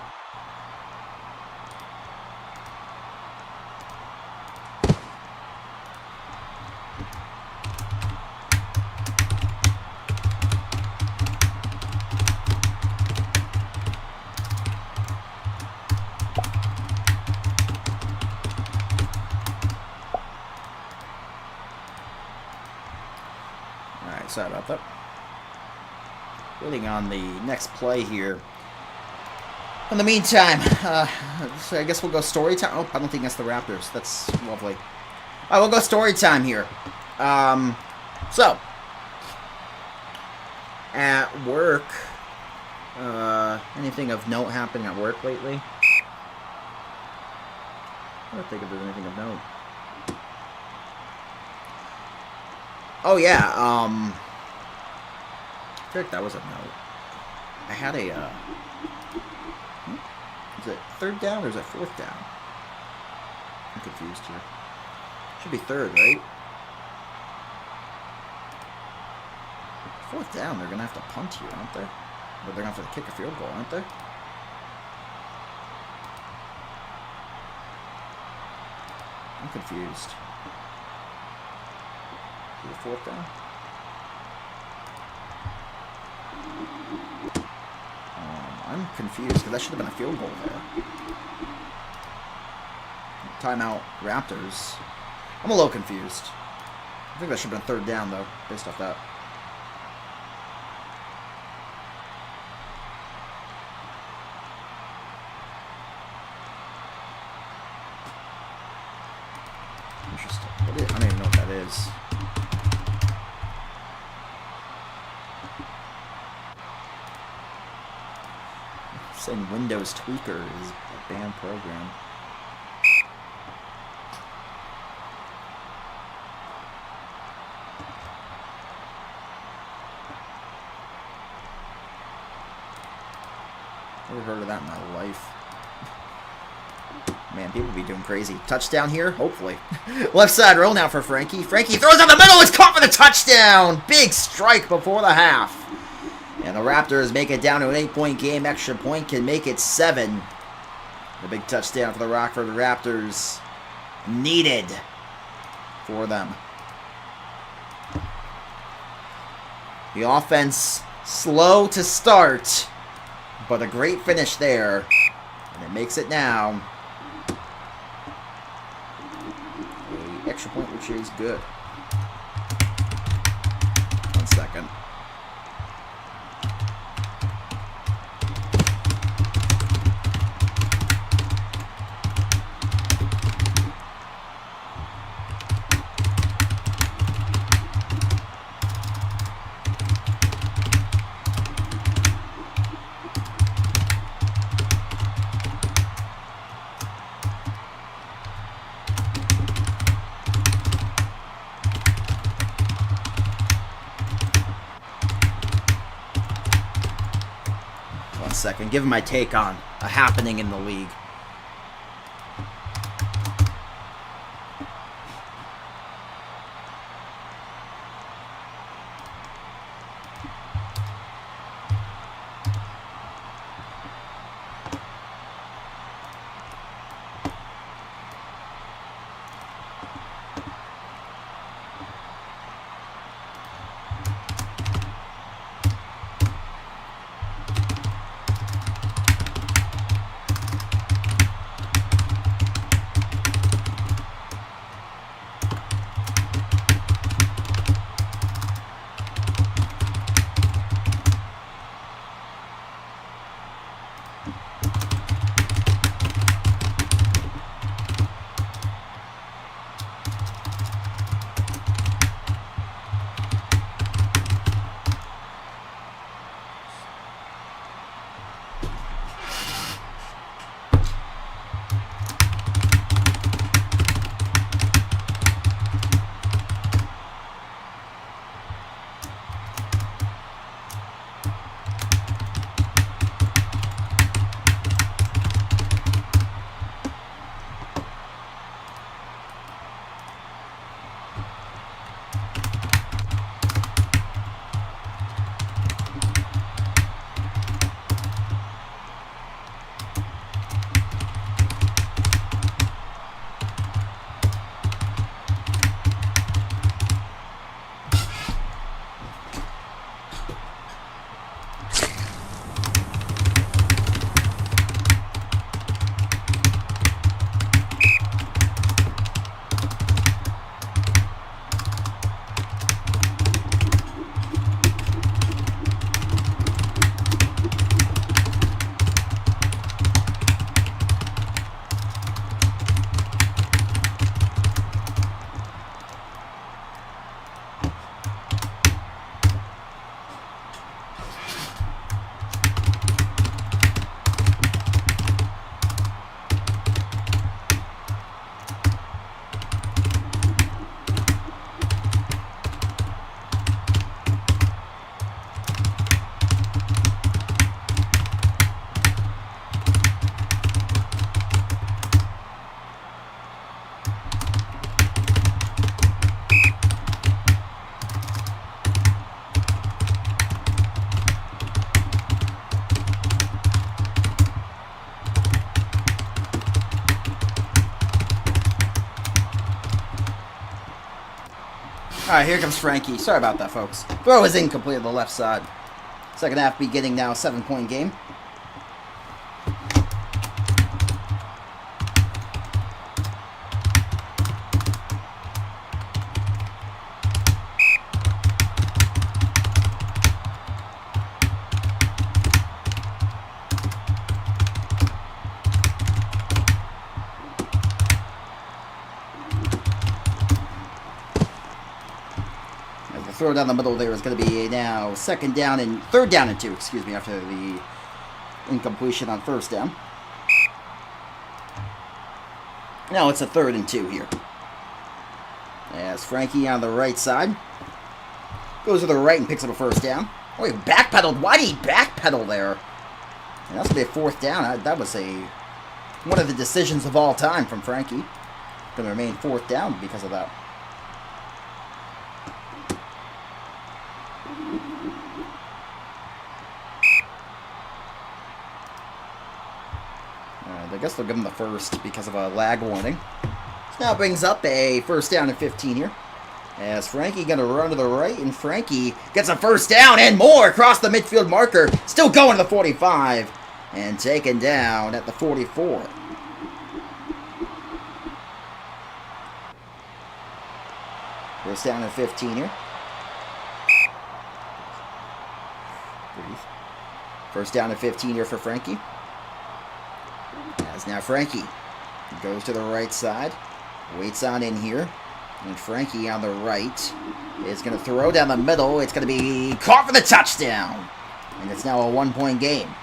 Alright, sorry about that. Waiting on the next play here. In the meantime, so I guess we'll go story time. Oh, I don't think that's the Raptors. That's lovely. All right, we'll go story time here. So, at work. Anything of note happening at work lately? I don't think if there's anything of note. Oh yeah, I feel like that was a note. I had a, is it third down or is it fourth down? I'm confused here. Should be third, right? Fourth down, they're gonna have to punt here, aren't they? But they're gonna have to kick a field goal, aren't they? I'm confused. Is it fourth down? I'm confused because that should have been a field goal there. Timeout, Raptors. I'm a little confused. I think that should have been third down though, based off that. Interesting. I don't even know what that is. Saying Windows Tweaker is a banned program. Never heard of that in my life. Man, people be doing crazy. Touchdown here? Hopefully. Left side roll now for Frankie. Frankie throws down the middle. It's caught for the touchdown. Big strike before the half. And the Raptors make it down to an 8-point game. Extra point can make it 7. The big touchdown for the Rockford Raptors. Needed for them. The offense slow to start, but a great finish there. And it makes it now a extra point, which is good. 1 second. Second, give my take on a happening in the league. Alright, here comes Frankie. Sorry about that, folks. Throw is incomplete on the left side. Second half beginning now, 7-point game. Throw down the middle there is going to be now third down and 2, excuse me, after the incompletion on first down. Now it's a 3rd and 2 here. As Frankie on the right side goes to the right and picks up a first down. Oh, he backpedaled. Why did he backpedal there? And that's going to be a 4th down. That was one of the decisions of all time from Frankie. Going to remain 4th down because of that. I guess they'll give him the first because of a lag warning. So now brings up a 1st down and 15 here. As Frankie going to run to the right, and Frankie gets a 1st down and more across the midfield marker. Still going to the 45 and taken down at the 44. First down and 15 here. First down and 15 here for Frankie. As now Frankie goes to the right side, waits on in here, and Frankie on the right is going to throw down the middle. It's going to be caught for the touchdown, and it's now a 1-point game.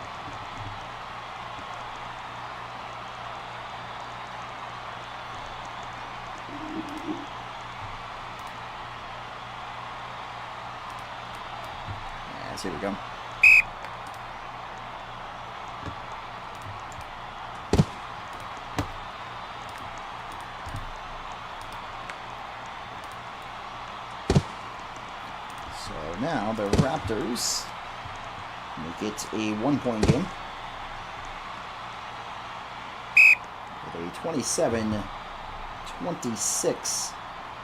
Yes, here we go. Now the Raptors make it a 1-point game with a 27-26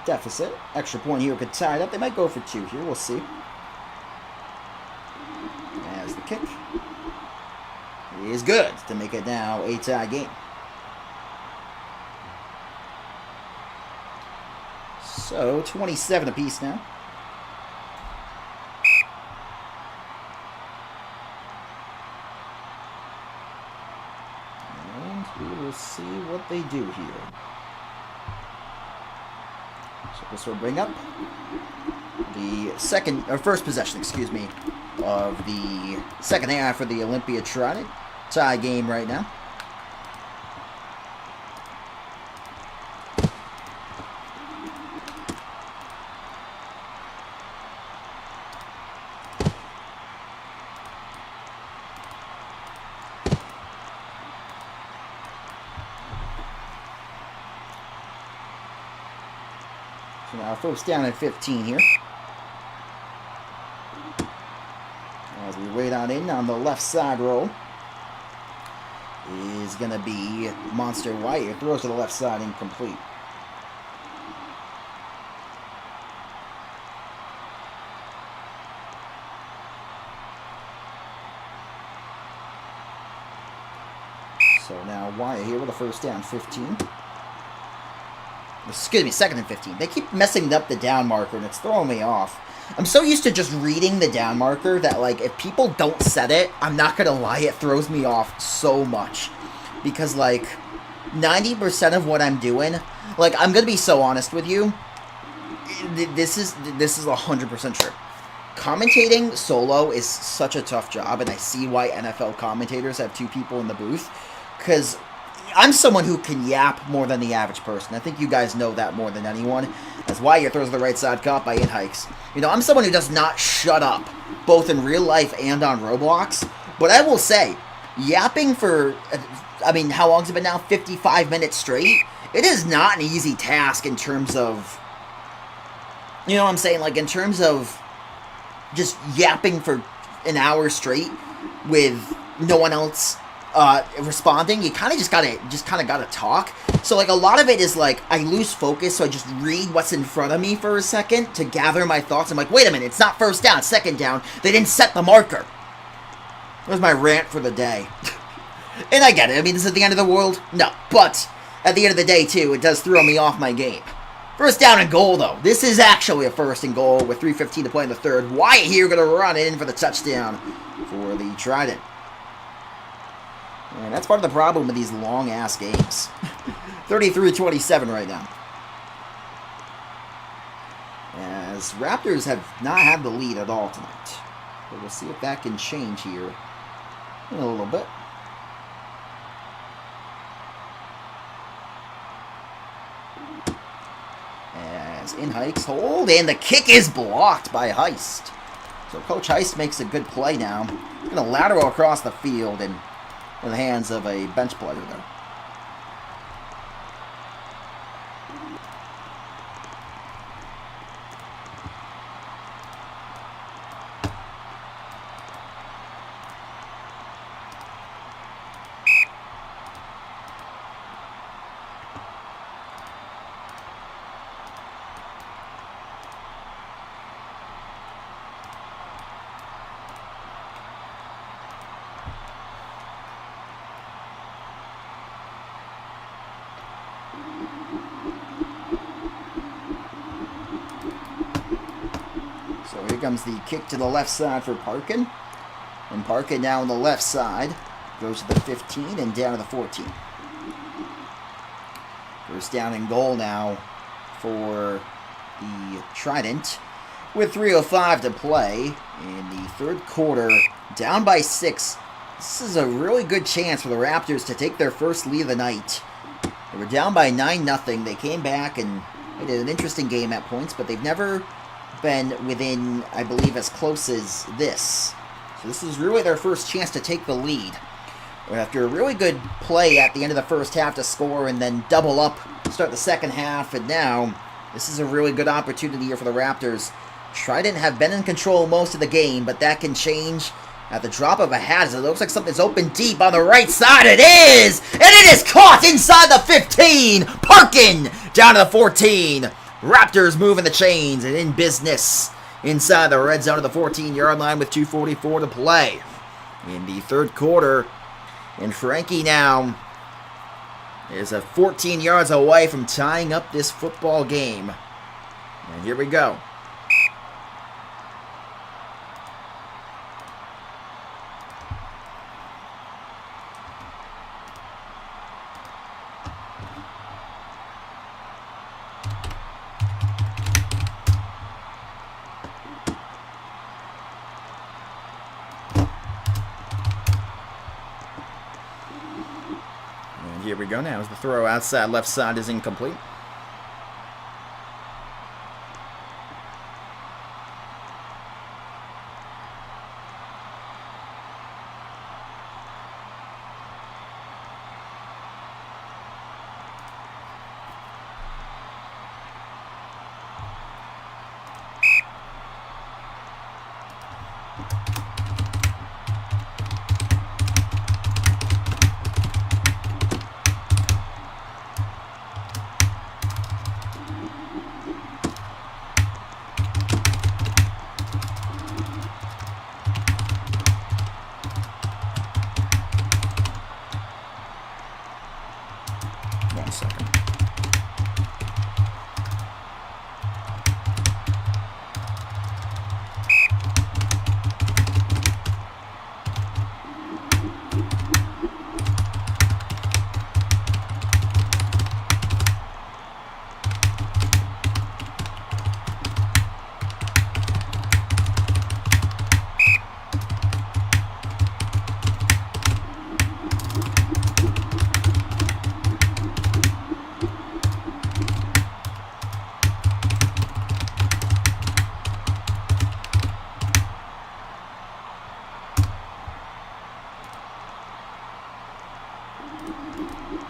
deficit. Extra point here could tie it up. They might go for 2 here. We'll see. As the kick is good to make it now a tie game. So 27 apiece now. We will see what they do here. So this will bring up the first possession, excuse me, of the second half for the Olympia Trident. Tie game right now. So now 1st down and 15 here. As we wait on in on the left side roll is going to be Monster White. Throws to the left side, incomplete. So now Wyatt here with a 1st down, 15. Excuse me, 2nd and 15. They keep messing up the down marker, and it's throwing me off. I'm so used to just reading the down marker that, like, if people don't set it, I'm not gonna lie, it throws me off so much. Because, like, 90% of what I'm doing, like, I'm gonna be so honest with you, this is 100% true. Commentating solo is such a tough job, and I see why NFL commentators have 2 people in the booth, because I'm someone who can yap more than the average person. I think you guys know that more than anyone. That's why your throws to the right side caught by In Hikes. You know, I'm someone who does not shut up, both in real life and on Roblox. But I will say, yapping for, I mean, how long has it been now? 55 minutes straight? It is not an easy task in terms of, you know what I'm saying? Like, in terms of just yapping for an hour straight with no one else responding, you kind of gotta talk. So like a lot of it is like I lose focus, so I just read what's in front of me for a second to gather my thoughts. I'm like, wait a minute, it's not first down, second down. They didn't set the marker. That was my rant for the day. And I get it. I mean, this is the end of the world? No. But at the end of the day, too, it does throw me off my game. First down and goal, though. This is actually a first and goal with 3:15 to play in the third. Wyatt here going to run in for the touchdown for the Trident. And that's part of the problem with these long-ass games. 33-27 right now. As Raptors have not had the lead at all tonight. But we'll see if that can change here in a little bit. As in Heist, hold, and the kick is blocked by Heist. So Coach Heist makes a good play now. He's going to lateral across the field and in the hands of a bench player there. So here comes the kick to the left side for Parkin. And Parkin now on the left side. Goes to the 15 and down to the 14. First down and goal now for the Trident. With 3:05 to play in the third quarter. Down by 6. This is a really good chance for the Raptors to take their first lead of the night. They were down by 9-0. They came back and they did an interesting game at points, but they've never been within, I believe, as close as this. So this is really their first chance to take the lead. After a really good play at the end of the first half to score and then double up, start the second half, and now this is a really good opportunity here for the Raptors. Trident have been in control most of the game, but that can change at the drop of a hat. It looks like something's open deep on the right side. It is! And it is caught inside the 15! Parkin down to the 14. Raptors moving the chains and in business inside the red zone of the 14-yard line with 2:44 to play in the third quarter. And Frankie now is 14 yards away from tying up this football game. And here we go. Here we go now as the throw outside left side is incomplete.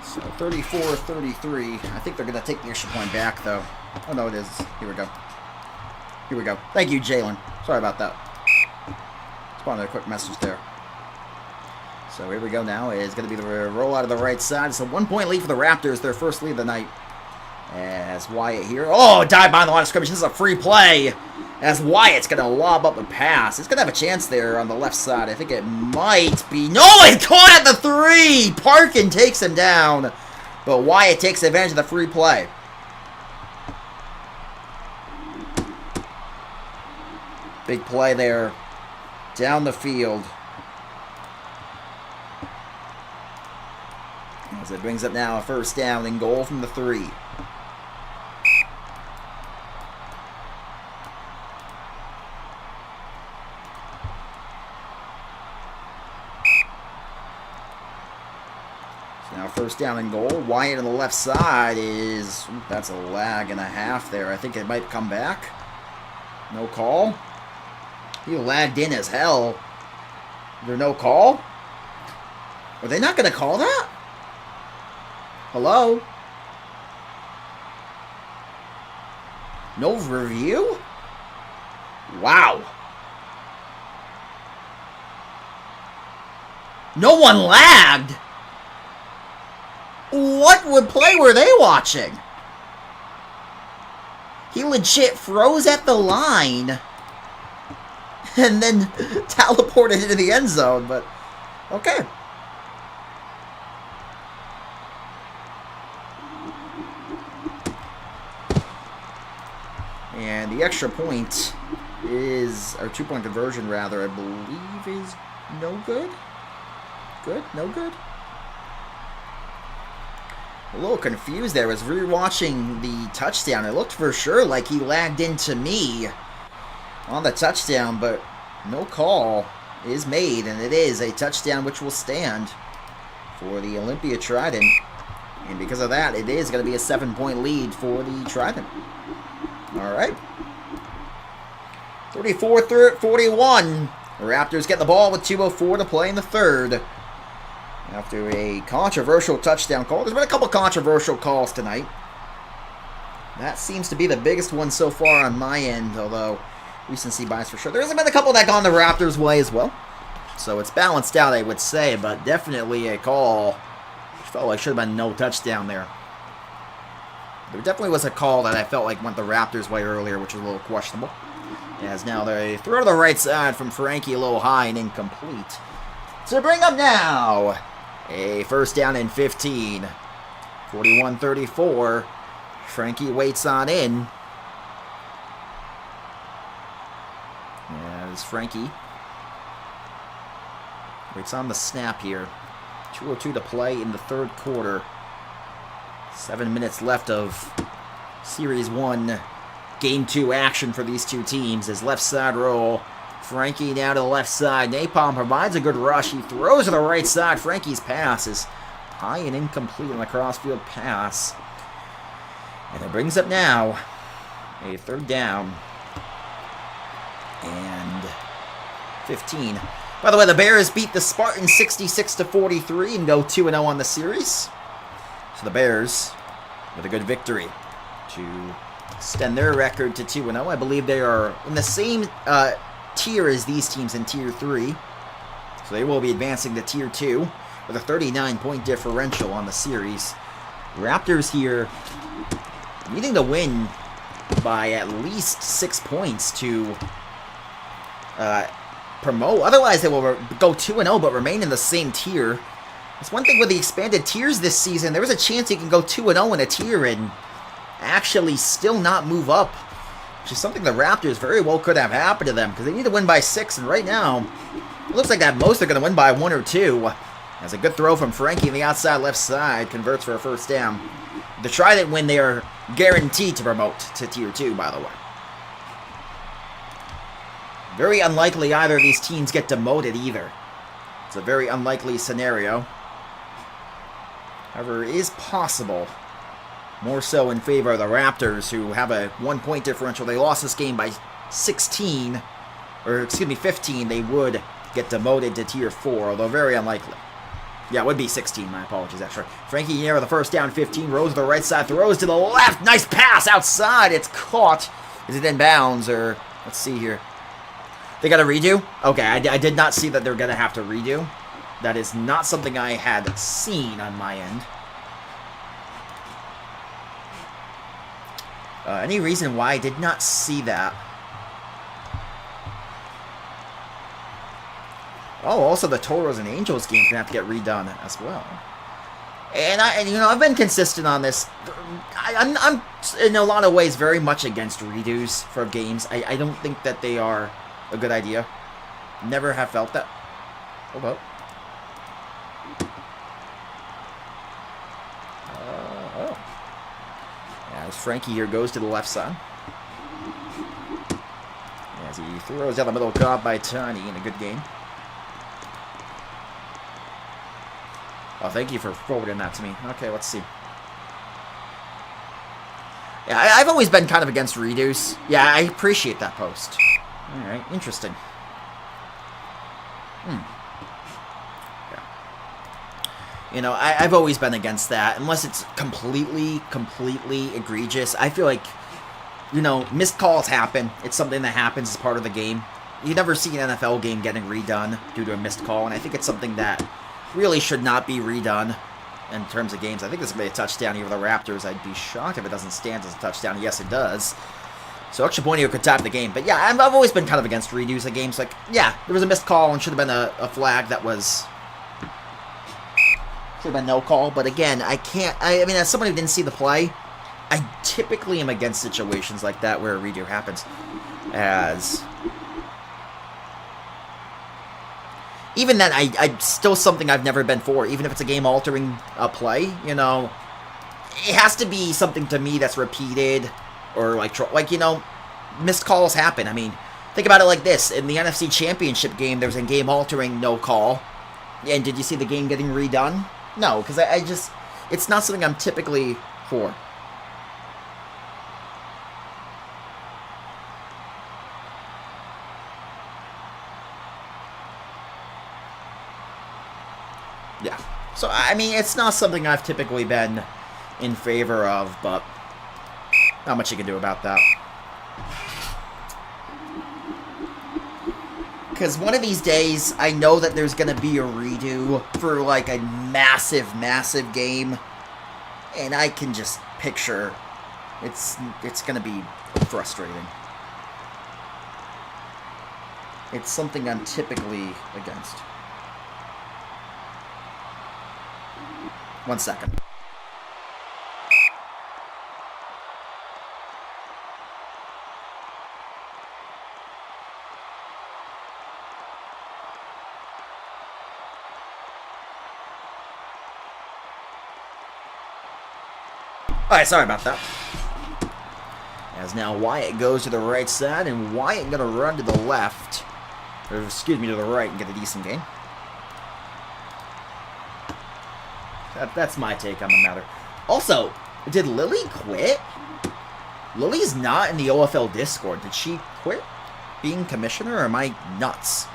So 34-33. I think they're going to take the extra point back, though. Oh, no, it is. Here we go. Here we go. Thank you, Jalen. Sorry about that. Just wanted a quick message there. So here we go now. It's going to be the roll out of the right side. It's a 1-point lead for the Raptors, their first lead of the night. As Wyatt here. Oh, dive behind the line of scrimmage. This is a free play. As Wyatt's going to lob up a pass. He's going to have a chance there on the left side. I think it might be. No, it's caught at the 3. Parkin takes him down. But Wyatt takes advantage of the free play. Big play there. Down the field. As it brings up now a first down and goal from the 3. Now first down and goal. Wyatt on the left side is... that's a lag and a half there. I think it might come back. No call. He lagged in as hell. Is there no call? Are they not going to call that? Hello? No review? Wow. No one lagged? What play were they watching? He legit froze at the line and then teleported into the end zone, but okay. And the extra point is, or 2-point conversion rather, I believe is no good. Good? No good? A little confused there. I was rewatching the touchdown. It looked for sure like he lagged into me on the touchdown, but no call is made, and it is a touchdown which will stand for the Olympia Trident. And because of that, it is going to be a 7-point lead for the Trident. All right. 34-41. The Raptors get the ball with 2:04 to play in the third. After a controversial touchdown call. There's been a couple controversial calls tonight. That seems to be the biggest one so far on my end, although recency bias for sure. There's been a couple that gone the Raptors' way as well. So it's balanced out, I would say, but definitely a call. Felt like should have been no touchdown there. There definitely was a call that I felt like went the Raptors' way earlier, which was a little questionable. As now they throw to the right side from Frankie a little high and incomplete. To bring up now a first down and 15. 41-34. Frankie waits on in. As Frankie waits on the snap here. 2:02 to play in the third quarter. 7 minutes left of Series 1, Game 2 action for these two teams. As left side roll. Frankie now to the left side. Napalm provides a good rush. He throws to the right side. Frankie's pass is high and incomplete on the crossfield pass. And it brings up now a third down and 15. By the way, the Bears beat the Spartans 66-43 and go 2-0 on the series. So the Bears with a good victory to extend their record to 2-0. I believe they are in the same tier as these teams in Tier 3. So they will be advancing to Tier 2 with a 39-point differential on the series. Raptors here needing to win by at least 6 points to promote. Otherwise, they will go 2-0 but remain in the same tier. That's one thing with the expanded tiers this season. There was a chance you can go 2-0 in a tier and actually still not move up, which is something the Raptors very well could have happened to them because they need to win by 6, and right now it looks like that most are going to win by 1 or 2. As a good throw from Frankie on the outside left side converts for a first down. The Trident win, they are guaranteed to promote to Tier 2, by the way. Very unlikely either of these teams get demoted either. It's a very unlikely scenario. However, it is possible. More so in favor of the Raptors, who have a 1-point differential. They lost this game by 16, or excuse me, 15. They would get demoted to Tier 4, although very unlikely. Yeah, it would be 16. My apologies, actually. Frankie here with the first down, 15. Rose to the right side, throws to the left. Nice pass outside. It's caught. Is it in bounds, or let's see here. They got to redo? Okay, I did not see that they're going to have to redo. That is not something I had seen on my end. Any reason why I did not see that? Oh, also the Toros and Angels game can have to get redone as well. And I've been consistent on this. I'm in a lot of ways very much against redos for games. I don't think that they are a good idea. Never have felt that. Hold up. Oh. As Frankie here goes to the left side. As he throws down the middle, caught by Tiny in a good game. Oh, thank you for forwarding that to me. Okay, let's see. Yeah, I've always been kind of against redos. Yeah, I appreciate that post. Alright, interesting. Yeah. You know, I've always been against that. Unless it's completely egregious. I feel like, you know, missed calls happen. It's something that happens as part of the game. You never see an NFL game getting redone due to a missed call, and I think it's something that really should not be redone in terms of games. I think this is going to be a touchdown here for the Raptors. I'd be shocked if it doesn't stand as a touchdown. Yes, it does. So extra point here could top the game. But yeah, I've always been kind of against redos of games. Like, yeah, there was a missed call and should have been a flag that was... should have been no call. But again, I mean, as someone who didn't see the play, I typically am against situations like that where a redo happens. As... even then, I still something I've never been for. Even if it's a game-altering play, you know, it has to be something to me that's repeated, or like you know, missed calls happen. I mean, think about it like this: in the NFC Championship game, there was a game-altering no call, and did you see the game getting redone? No, because I just, it's not something I'm typically for. Yeah. So, I mean, it's not something I've typically been in favor of, but not much you can do about that. Because one of these days, I know that there's going to be a redo for, like, a massive game. And I can just picture it's going to be frustrating. It's something I'm typically against. 1 second. Alright, sorry about that. As now Wyatt goes to the right side, and Wyatt gonna run to the left. Or, excuse me, to the right and get a decent gain. That's my take on the matter. Also, did Lily quit? Lily's not in the OFL Discord. Did she quit being commissioner, or am I nuts?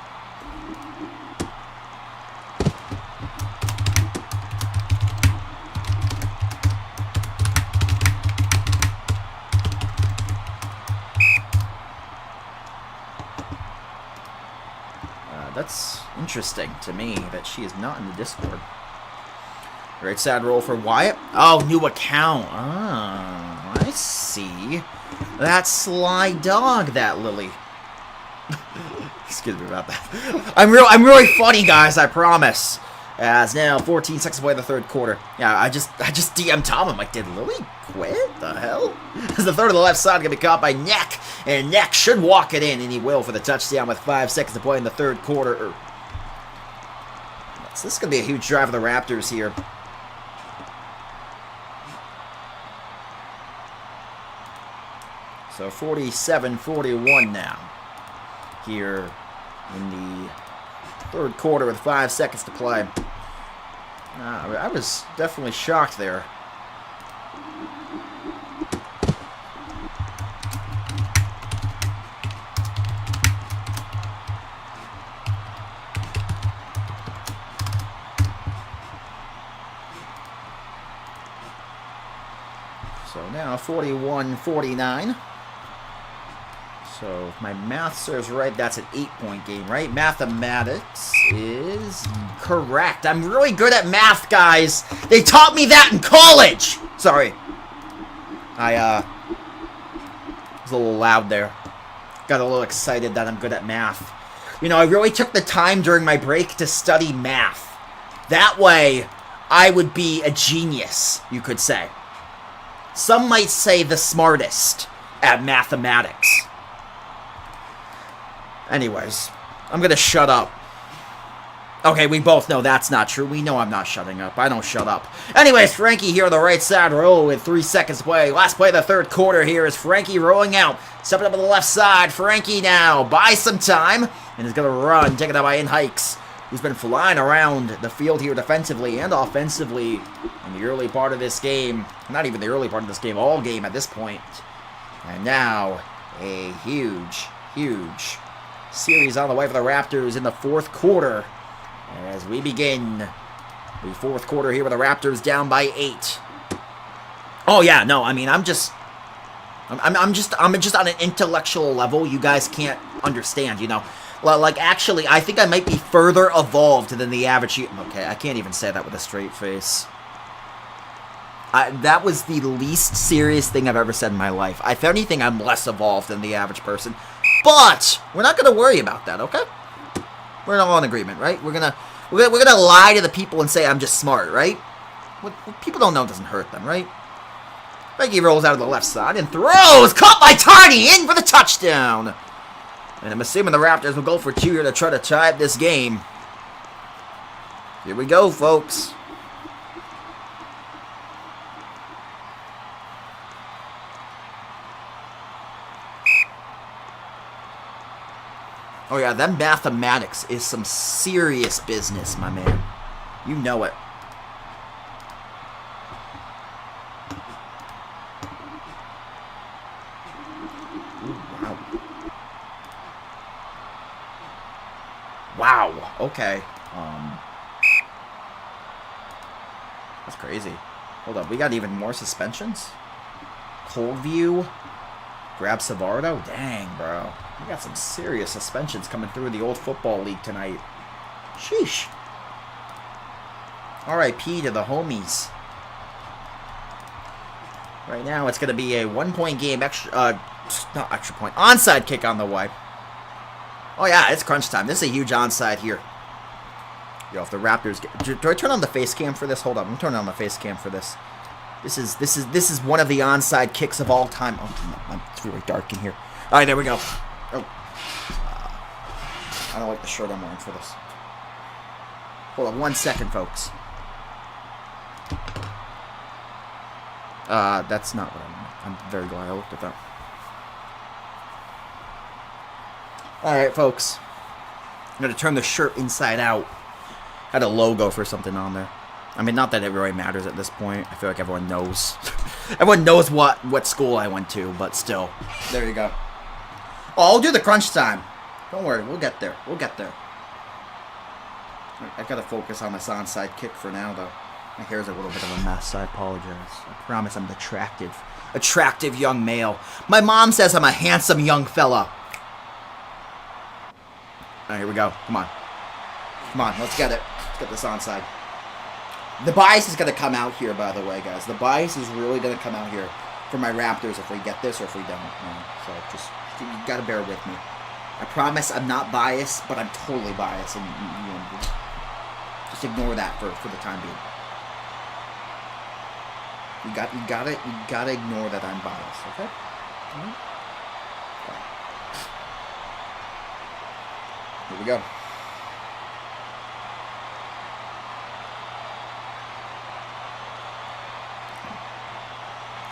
That's interesting to me that she is not in the Discord. Right side roll for Wyatt. Oh, new account. Oh, I see. That's Sly Dog, that Lily. Excuse me about that. I'm really funny, guys, I promise. As now 14 seconds away in the third quarter. Yeah, I just DM'd Tom. I'm like, did Lily quit? The hell? As the third of the left side gonna be caught by Neck. And Neck should walk it in, and he will for the touchdown with 5 seconds to play in the third quarter. So this is gonna be a huge drive for the Raptors here. So 47-41 now. Here in the third quarter with 5 seconds to play. I was definitely shocked there. So now 41-49. So if my math serves right, that's an 8-point game, right? Mathematics is correct. I'm really good at math, guys. They taught me that in college. Sorry. I was a little loud there. Got a little excited that I'm good at math. You know, I really took the time during my break to study math. That way, I would be a genius, you could say. Some might say the smartest at mathematics. Anyways, I'm gonna shut up. Okay, we both know that's not true. We know I'm not shutting up. I don't shut up. Anyways, Frankie here on the right side roll with 3 seconds to play. Last play of the third quarter here is Frankie rolling out. Stepping up on the left side. Frankie now buys some time and is going to run. Taken out by In Hikes, who's been flying around the field here defensively and offensively in the early part of this game. Not even the early part of this game, all game at this point. And now a huge, huge series on the way for the Raptors in the fourth quarter. As we begin the fourth quarter here with the Raptors down by 8. Oh yeah, no, I mean I'm just on an intellectual level you guys can't understand, you know. Like actually, I think I might be further evolved than the average. Okay, I can't even say that with a straight face. That was the least serious thing I've ever said in my life. If anything, I'm less evolved than the average person. But we're not gonna worry about that, okay? We're all in agreement, right? We're gonna lie to the people and say I'm just smart, right? What people don't know doesn't hurt them, right? Frankie rolls out of the left side and throws, caught by Tiny, in for the touchdown. And I'm assuming the Raptors will go for 2 here to try to tie up this game. Here we go, folks. Oh yeah, that mathematics is some serious business, my man. You know it. Ooh, wow. Wow, okay. That's crazy. Hold up, we got even more suspensions? Cold View. Grab Savardo? Dang, bro. We got some serious suspensions coming through the old football league tonight. Sheesh. R.I.P. to the homies. Right now, it's going to be a 1-point game, not extra point, onside kick on the way. Oh yeah, it's crunch time. This is a huge onside here. Yo, if the Raptors get... Do I turn on the face cam for this? Hold up, I'm turning on the face cam for this. This is one of the onside kicks of all time. Oh, it's really dark in here. All right, there we go. Oh, I don't like the shirt I'm wearing for this. Hold on 1 second, folks. That's not what I meant. I'm very glad I looked at that. All right, folks. I'm gonna turn the shirt inside out. Had a logo for something on there. I mean, not that it really matters at this point. I feel like everyone knows. Everyone knows what school I went to, but still. There you go. Oh, I'll do the crunch time. Don't worry, we'll get there. We'll get there. I gotta focus on this onside kick for now, though. My hair's a little bit of a mess. I apologize. I promise I'm attractive. Attractive young male. My mom says I'm a handsome young fella. All right, here we go. Come on. Come on, let's get it. Let's get this onside. The bias is going to come out here, by the way, guys. The bias is really going to come out here for my Raptors if we get this or if we don't. So just, you got to bear with me. I promise I'm not biased, but I'm totally biased. And you know, just ignore that for the time being. You gotta ignore that I'm biased, okay? All right. Here we go.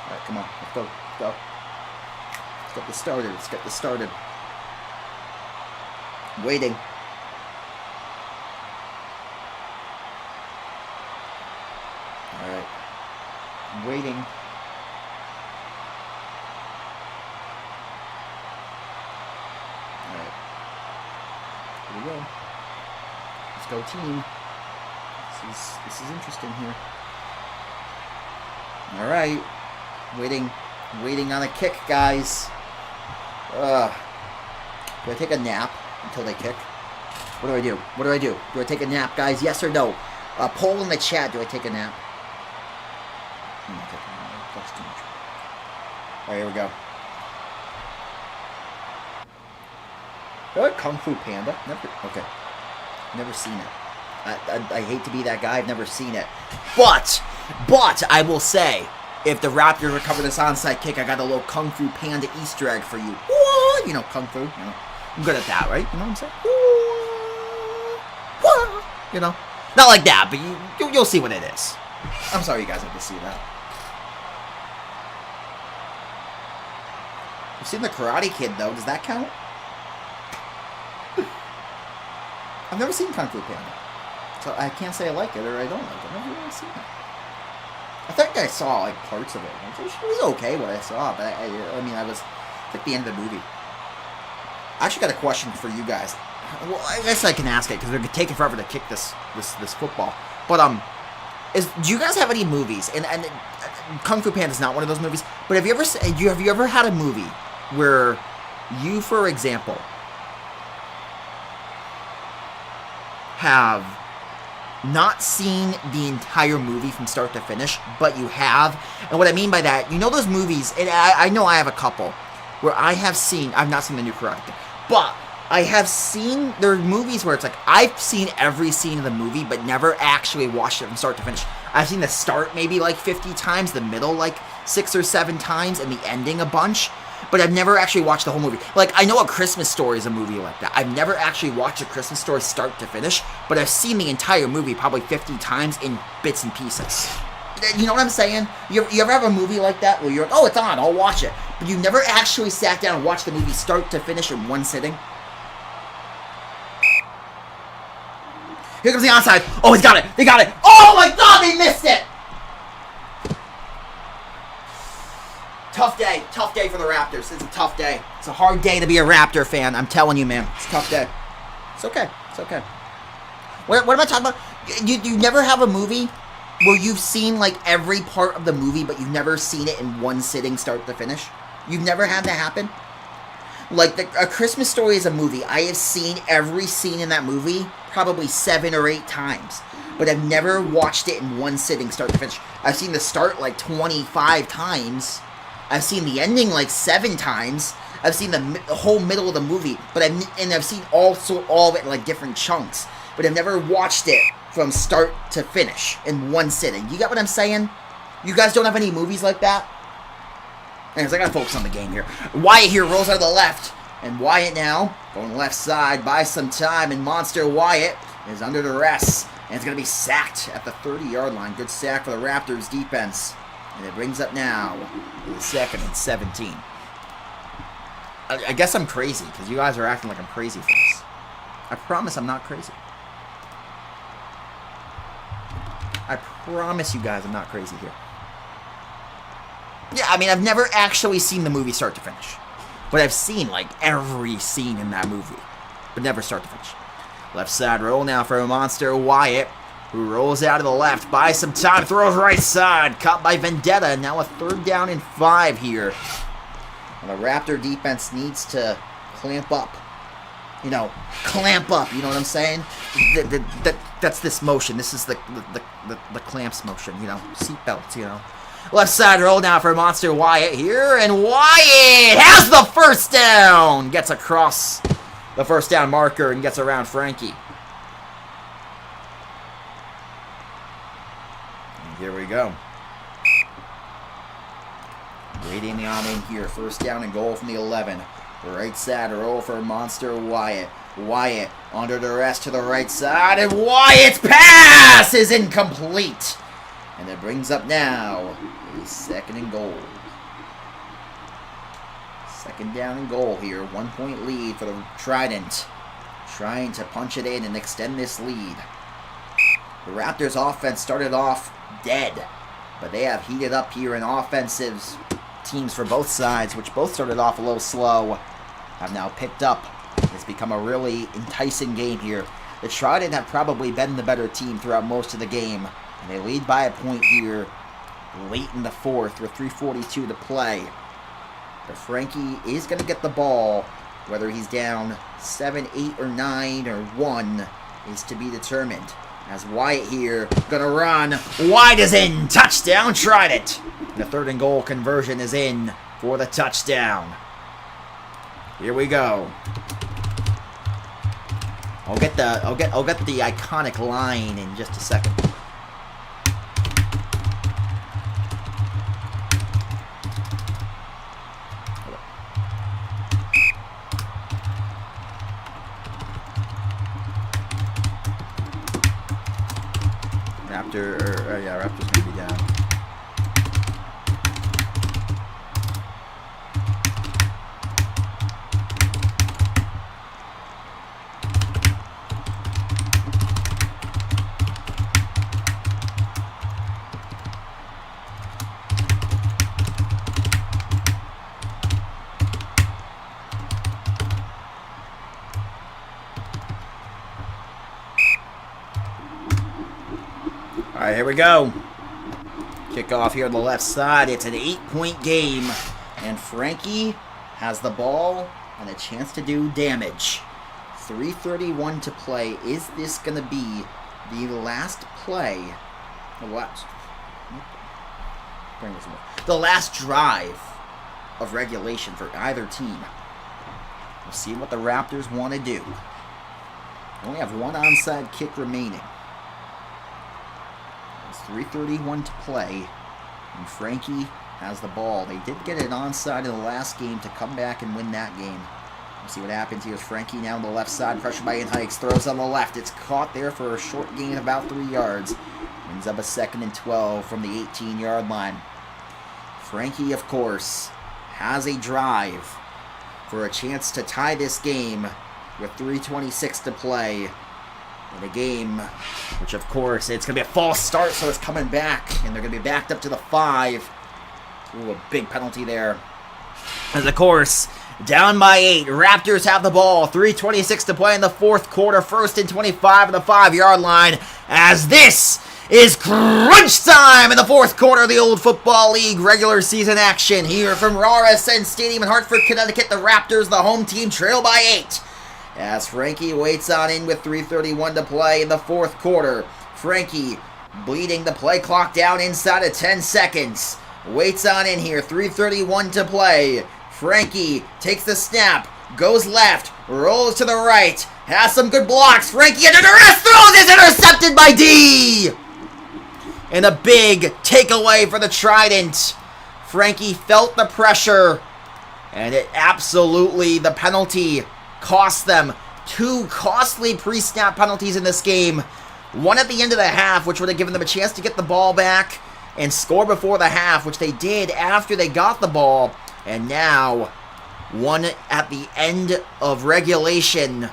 Alright, come on. Let's go. Let's go. Let's get this started. Let's get this started. Waiting. Alright. I'm waiting. Alright. Here we go. Let's go, team. This is interesting here. Alright. Waiting on a kick, guys. Do I take a nap until they kick? What do I do? What do I do? Do I take a nap, guys? Yes or no? Poll in the chat. Do I take a nap? I'm not taking a nap. That's too much. All right, here we go. What? Kung Fu Panda? Okay. Never seen it. I hate to be that guy. I've never seen it. But I will say, if the Raptors recover this onside kick, I got a little Kung Fu Panda Easter egg for you. What? You know, Kung Fu. You know, I'm good at that, right? You know what I'm saying? What? You know, not like that, but you'll see what it is. I'm sorry you guys have to see that. You've seen the Karate Kid, though. Does that count? I've never seen Kung Fu Panda. So I can't say I like it or I don't like it. I've never really seen it. I think I saw, like, parts of it. It was okay what I saw, but I mean, I was at the end of the movie. I actually got a question for you guys. Well, I guess I can ask it, because they're taking forever to kick this football. But, do you guys have any movies? And Kung Fu Panda is not one of those movies. But have you ever had a movie where you, for example, have not seen the entire movie from start to finish, but you have? And what I mean by that, you know those movies, and I know I have a couple, where I've not seen the new Karate Kid, but I have seen, there are movies where it's like, I've seen every scene of the movie, but never actually watched it from start to finish. I've seen the start maybe like 50 times, the middle like 6 or 7 times, and the ending a bunch, but I've never actually watched the whole movie. Like, I know A Christmas Story is a movie like that. I've never actually watched A Christmas Story start to finish, but I've seen the entire movie probably 50 times in bits and pieces. You know what I'm saying? You ever have a movie like that where you're like, oh, it's on, I'll watch it, but you never actually sat down and watched the movie start to finish in one sitting? Here comes the onside. Oh, he's got it. They got it. Oh, my God, they missed it. Tough day. Tough day for the Raptors. It's a tough day. It's a hard day to be a Raptor fan. I'm telling you, man. It's a tough day. It's okay. It's okay. What am I talking about? You never have a movie where you've seen, like, every part of the movie, but you've never seen it in one sitting start to finish? You've never had that happen? Like, A Christmas Story is a movie. I have seen every scene in that movie probably 7 or 8 times, but I've never watched it in one sitting start to finish. I've seen the start like 25 times. I've seen the ending like 7 times. I've seen the whole middle of the movie, but I've seen also all of it in like different chunks, but I've never watched it from start to finish in one sitting. You got what I'm saying? You guys don't have any movies like that? Anyways, I gotta focus on the game here. Wyatt here rolls out of the left. And Wyatt now, going left side, buys some time, and Monster Wyatt is under duress. And it's going to be sacked at the 30-yard line. Good sack for the Raptors defense. And it brings up now the 2nd and 17. I guess I'm crazy, because you guys are acting like I'm crazy for this. I promise I'm not crazy. I promise you guys I'm not crazy here. Yeah, I mean, I've never actually seen the movie start to finish. But I've seen, like, every scene in that movie. But never start to finish. Left side roll now for Monster Wyatt, who rolls out of the left, buys some time, throws right side. Caught by Vendetta. Now a 3rd down and 5 here. And the Raptor defense needs to clamp up. You know, clamp up. You know what I'm saying? That's this motion. This is the clamps motion, you know. Seatbelts, you know. Left side roll now for Monster Wyatt here, and Wyatt has the first down! Gets across the first down marker and gets around Frankie. And here we go. Waiting on in here, 1st down and goal from the 11. Right side roll for Monster Wyatt. Wyatt under duress to the right side, and Wyatt's pass is incomplete. And it brings up now a 2nd and goal. 2nd down and goal here. 1-point lead for the Trident. Trying to punch it in and extend this lead. The Raptors offense started off dead, but they have heated up here in offensive teams for both sides, which both started off a little slow, have now picked up. It's become a really enticing game here. The Trident have probably been the better team throughout most of the game. And they lead by a point here late in the 4th with 3:42 to play. But Frankie is going to get the ball Whether he's down 7, 8, or 9, or 1 is to be determined. As Wyatt here, gonna run. Wide is in. Touchdown, Trident. The 3rd and goal conversion is in for the touchdown. Here we go. I'll get the iconic line in just a second. Raptors gonna be down. All right, here we go. Kickoff here on the left side. It's an 8-point game. And Frankie has the ball and a chance to do damage. 3:31 to play. Is this going to be the last play? The last drive of regulation for either team. We'll see what the Raptors want to do. They only have one onside kick remaining. 3:31 to play, and Frankie has the ball. They did get an onside in the last game to come back and win that game. We'll see what happens. Here's Frankie now on the left side, pressured by Hikes, throws on the left. It's caught there for a short gain of about 3 yards. Ends up a 2nd and 12 from the 18-yard line. Frankie, of course, has a drive for a chance to tie this game with 3:26 to play. In a game, which of course, it's going to be a false start, so it's coming back, and they're going to be backed up to the 5. Ooh, a big penalty there. As of course, down by 8, Raptors have the ball, 3:26 to play in the 4th quarter, 1st and 25 at the 5-yard line, as this is crunch time in the 4th quarter of the Old Football League regular season action. Here from RSN Stadium in Hartford, Connecticut, the Raptors, the home team, trail by 8. As Frankie waits on in with 3:31 to play in the 4th quarter. Frankie bleeding the play clock down inside of 10 seconds. Waits on in here, 3:31 to play. Frankie takes the snap, goes left, rolls to the right, has some good blocks. Frankie under duress, throws, is intercepted by D! And a big takeaway for the Trident. Frankie felt the pressure, and it absolutely, the penalty cost them 2 costly pre-snap penalties in this game. One at the end of the half, which would have given them a chance to get the ball back and score before the half, which they did after they got the ball. And now, one at the end of regulation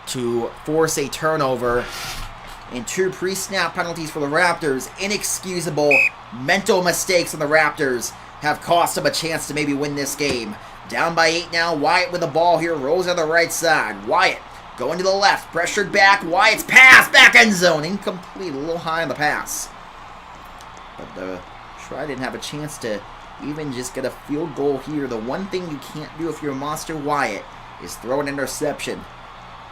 to force a turnover. And 2 pre-snap penalties for the Raptors. Inexcusable mental mistakes on the Raptors have cost them a chance to maybe win this game. Down by 8 now. Wyatt with the ball here. Rolls on the right side. Wyatt going to the left. Pressured back. Wyatt's pass. Back end zone. Incomplete. A little high on the pass. But the Trident have a chance to even just get a field goal here. The one thing you can't do if you're a Monster Wyatt is throw an interception.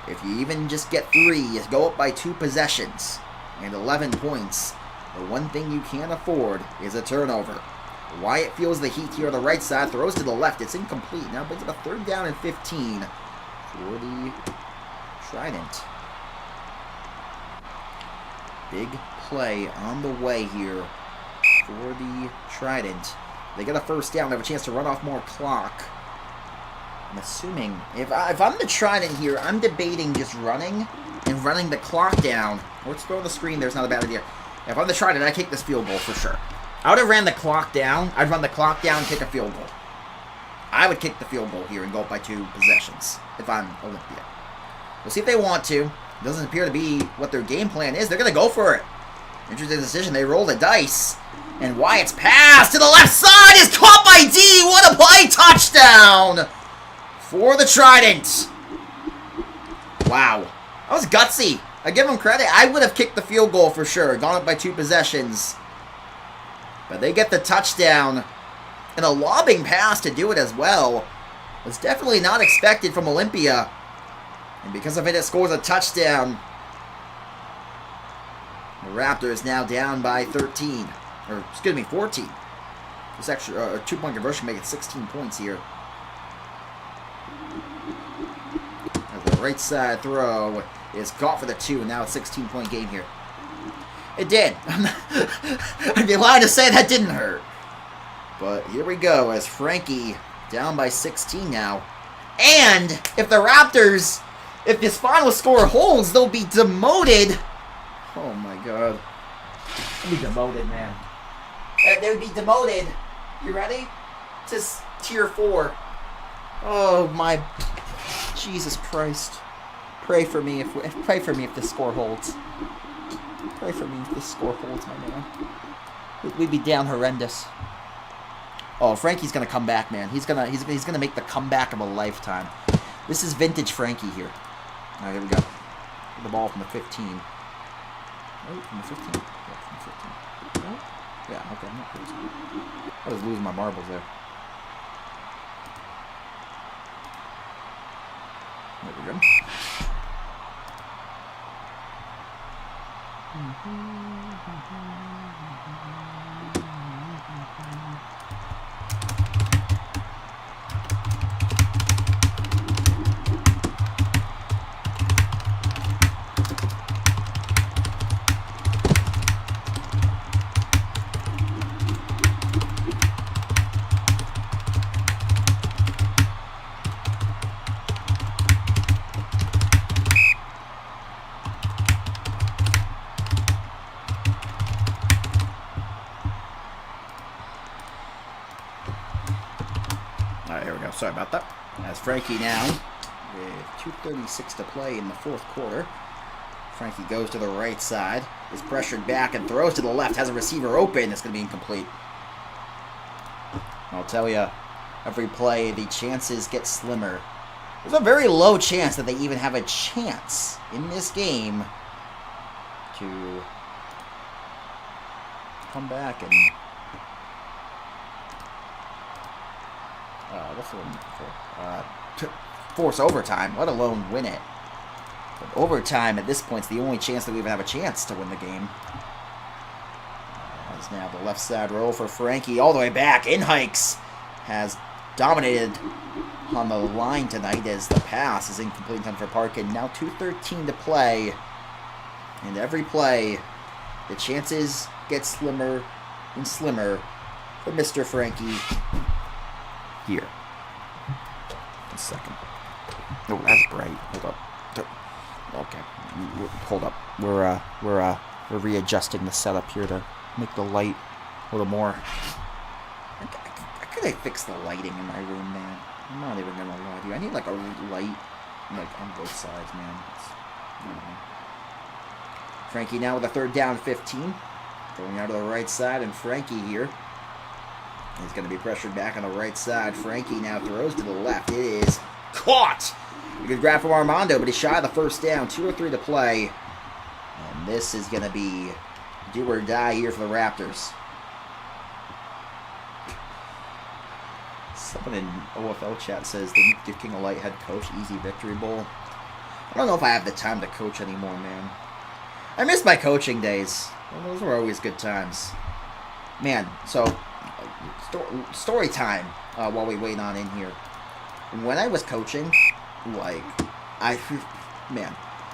If you even just get 3, you go up by 2 possessions and 11 points. The one thing you can't afford is a turnover. Wyatt feels the heat here on the right side, throws to the left. It's incomplete. Now brings up a 3rd down and 15 for the Trident. Big play on the way here for the Trident. They get a 1st down. They have a chance to run off more clock. I'm assuming, if I'm the Trident here, I'm debating just running and running the clock down. Let's throw the screen. There's not a bad idea. If I'm the Trident, I kick this field goal for sure. I would have ran the clock down. I'd run the clock down and kick a field goal. I would kick the field goal here and go up by 2 possessions if I'm Olympia. We'll see if they want to. It doesn't appear to be what their game plan is. They're going to go for it. Interesting decision. They roll the dice. And Wyatt's pass to the left side is caught by D. What a play. Touchdown for the Trident. Wow. That was gutsy. I give them credit. I would have kicked the field goal for sure. Gone up by 2 possessions. But they get the touchdown. And a lobbing pass to do it as well. was definitely not expected from Olympia. And because of it, it scores a touchdown. The Raptors now down by 13. Or, excuse me, 14. This extra 2-point conversion make it 16 points here. As the right side throw is caught for the 2, and now it's a 16-point game here. It did. I'd be lying to say that didn't hurt. But here we go as Frankie down by 16 now. And if the Raptors, if this final score holds, they'll be demoted. Oh my god. They'll be demoted, man. They would be demoted. You ready? To tier 4. Oh my Jesus Christ. Pray for me if this score holds. Pray for me if this score holds, my man. We'd be down horrendous. Oh, Frankie's gonna come back, man. He's gonna make the comeback of a lifetime. This is vintage Frankie here. Alright, here we go. The ball from the 15. Oh, from the 15. Yeah, from the 15. Oh. Yeah, okay, I'm not crazy. I was losing my marbles there. There we go. Alright, here we go. Sorry about that. As Frankie now, with 2:36 to play in the fourth quarter. Frankie goes to the right side, is pressured back and throws to the left, has a receiver open. It's going to be incomplete. I'll tell you, every play, the chances get slimmer. There's a very low chance that they even have a chance in this game to come back and what's the one for? Force overtime, let alone win it. But overtime at this point is the only chance that we even have a chance to win the game. As now the left side roll for Frankie all the way back. In hikes has dominated on the line tonight as the pass is incomplete in time for Parkin. Now 2:13 to play. And every play, the chances get slimmer and slimmer for Mr. Frankie here. A second. Oh, that's bright. Hold up. Okay. Hold up. We're readjusting the setup here to make the light a little more. Could I fix the lighting in my room, man? I'm not even gonna lie to you. I need like a light, like on both sides, man. Frankie now with a 3rd down 15, going out to the right side, and Frankie here. He's going to be pressured back on the right side. Frankie now throws to the left. It is caught. A good grab from Armando, but he's shy of the 1st down. 2:03 to play. And this is going to be do or die here for the Raptors. Someone in OFL chat says they need to give Kingolight head coach easy victory bowl. I don't know if I have the time to coach anymore, man. I miss my coaching days. Well, those were always good times. Man, so story time while we wait on in here. When I was coaching, like, I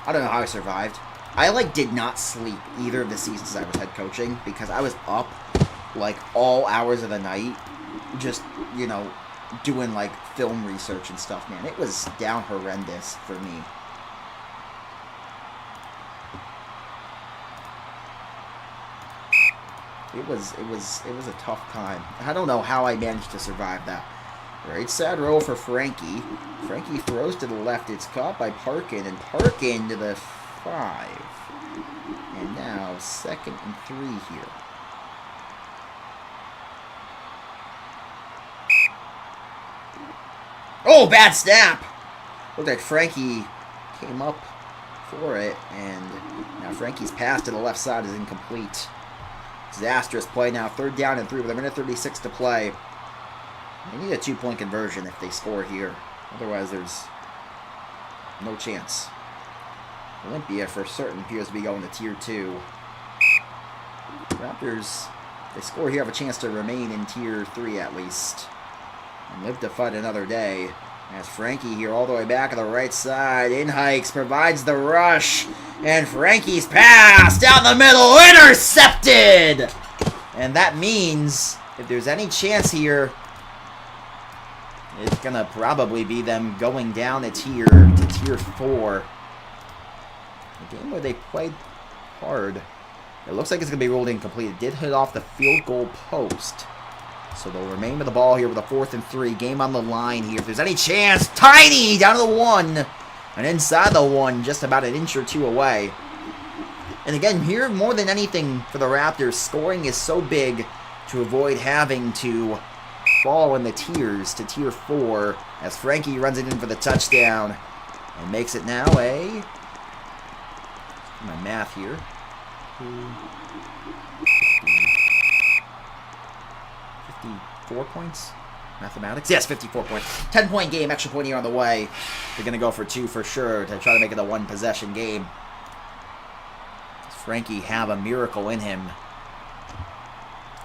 don't know how I survived. I, like, did not sleep either of the seasons I was head coaching because I was up, like, all hours of the night just, you know, doing, like, film research and stuff, man. It was down horrendous for me. It was a tough time. I don't know how I managed to survive that. Right side roll for Frankie. Frankie throws to the left. It's caught by Parkin, and Parkin to the 5. And now 2nd and 3 here. Oh, bad snap! Looked like Frankie came up for it, and now Frankie's pass to the left side is incomplete. Disastrous play now. 3rd down and 3 with 1:36 to play. They need a 2-point conversion if they score here. Otherwise, there's no chance. Olympia, for certain, appears to be going to Tier 2. Raptors, if they score here, have a chance to remain in Tier 3 at least. And live to fight another day. As Frankie here all the way back on the right side. In hikes, provides the rush. And Frankie's pass down the middle, intercepted! And that means, if there's any chance here, it's going to probably be them going down to Tier 4. A game where they played hard. It looks like it's going to be ruled incomplete. It did hit off the field goal post. So they'll remain with the ball here with a 4th and 3. Game on the line here. If there's any chance, Tiny down to the 1. And inside the 1, just about an inch or 2 away. And again, here more than anything for the Raptors, scoring is so big to avoid having to fall in the tiers to Tier 4 as Frankie runs it in for the touchdown and makes it now a... my math here. 54 points? Mathematics? Yes, 54 points. 10-point game, extra point here on the way. They're going to go for 2 for sure to try to make it a 1-possession game. Does Frankie have a miracle in him?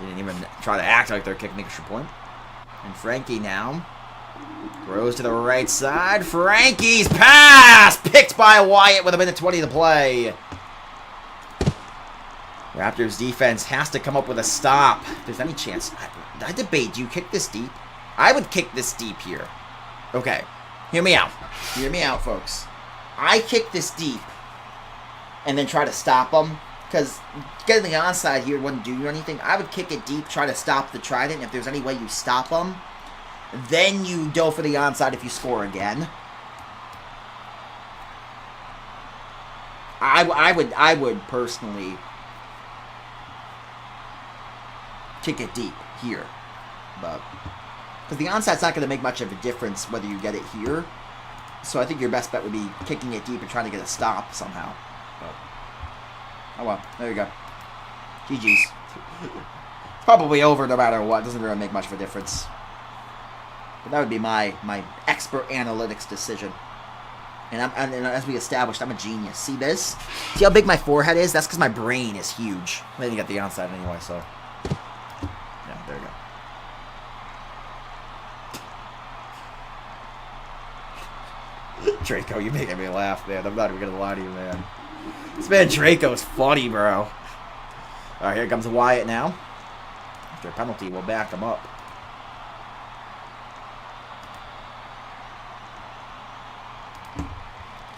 They didn't even try to act like they're kicking an extra point. And Frankie now throws to the right side. Frankie's pass! Picked by Wyatt with a minute 20 to play. Raptors defense has to come up with a stop. If there's any chance. I debate, do you kick this deep? I would kick this deep here. Okay, hear me out. Hear me out, folks. I kick this deep and then try to stop them. Because getting the onside here wouldn't do you anything. I would kick it deep, try to stop the Trident. If there's any way you stop them, then you go for the onside if you score again. I would personally kick it deep here, but because the onside's not going to make much of a difference whether you get it here, so I think your best bet would be kicking it deep and trying to get a stop somehow. But, oh well, there you go. GG's. It's probably over no matter what. Doesn't really make much of a difference. But that would be my expert analytics decision. And as we established, I'm a genius. See this? See how big my forehead is? That's because my brain is huge. I didn't get the onside anyway, so. Yeah, there you go. Draco, you're making me laugh, man. I'm not even going to lie to you, man. This man Draco's funny, bro. Alright, here comes Wyatt now. After a penalty, we'll back him up.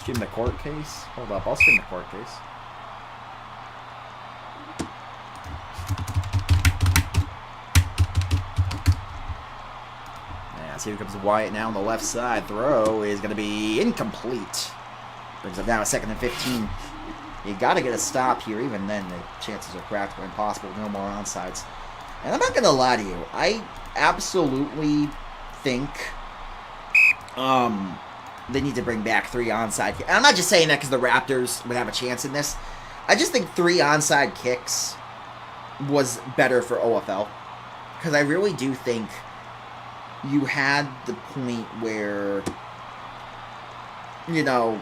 Stream the court case? Hold up, I'll stream the court case. Yeah, so here comes Wyatt now on the left side. Throw is going to be incomplete. Brings up now a 2nd and 15. You got to get a stop here. Even then, the chances are practically impossible. No more onsides. And I'm not going to lie to you. I absolutely think they need to bring back 3 onside kicks. And I'm not just saying that because the Raptors would have a chance in this. I just think 3 onside kicks was better for OFL. Because I really do think you had the point where, you know,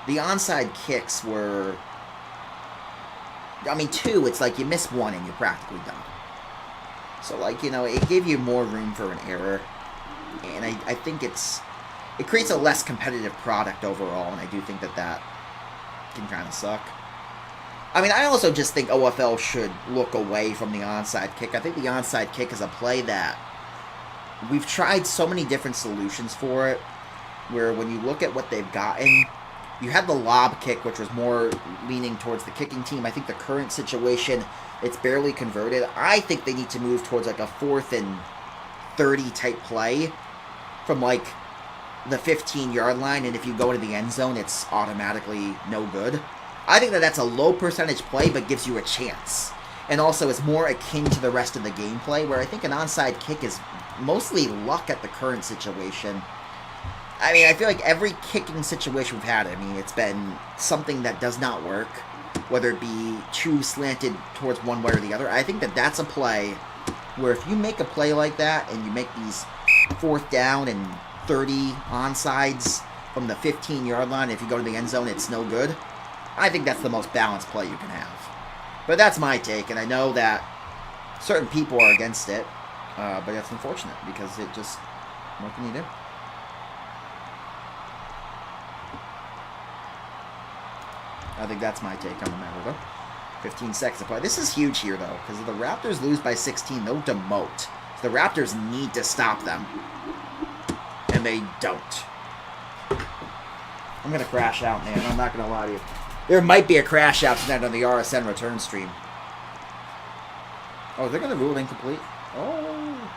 the onside kicks were, I mean, 2, it's like you miss 1 and you're practically done. So, like, you know, it gave you more room for an error. And I think it creates a less competitive product overall, and I do think that can kind of suck. I mean, I also just think OFL should look away from the onside kick. I think the onside kick is a play that we've tried so many different solutions for it, where when you look at what they've gotten, you had the lob kick, which was more leaning towards the kicking team. I think the current situation, it's barely converted. I think they need to move towards like a 4th and 30 type play from like the 15-yard line, and if you go into the end zone, it's automatically no good. I think that's a low percentage play, but gives you a chance. And also is more akin to the rest of the gameplay, where I think an onside kick is mostly luck at the current situation. I mean, I feel like every kicking situation we've had, I mean, it's been something that does not work. whether it be too slanted towards one way or the other. I think that that's a play where if you make a play like that and you make these 4th down and 30 onsides from the 15-yard line, if you go to the end zone, it's no good. I think that's the most balanced play you can have. But that's my take, and I know that certain people are against it, but that's unfortunate because it just, what can you do? I think that's my take on the matter, though. 15 seconds to play. This is huge here, though, because if the Raptors lose by 16, they'll demote. So the Raptors need to stop them, and they don't. I'm going to crash out, man. I'm not going to lie to you. There might be a crash out tonight on the RSN return stream. Oh, they're going to rule it incomplete? Oh,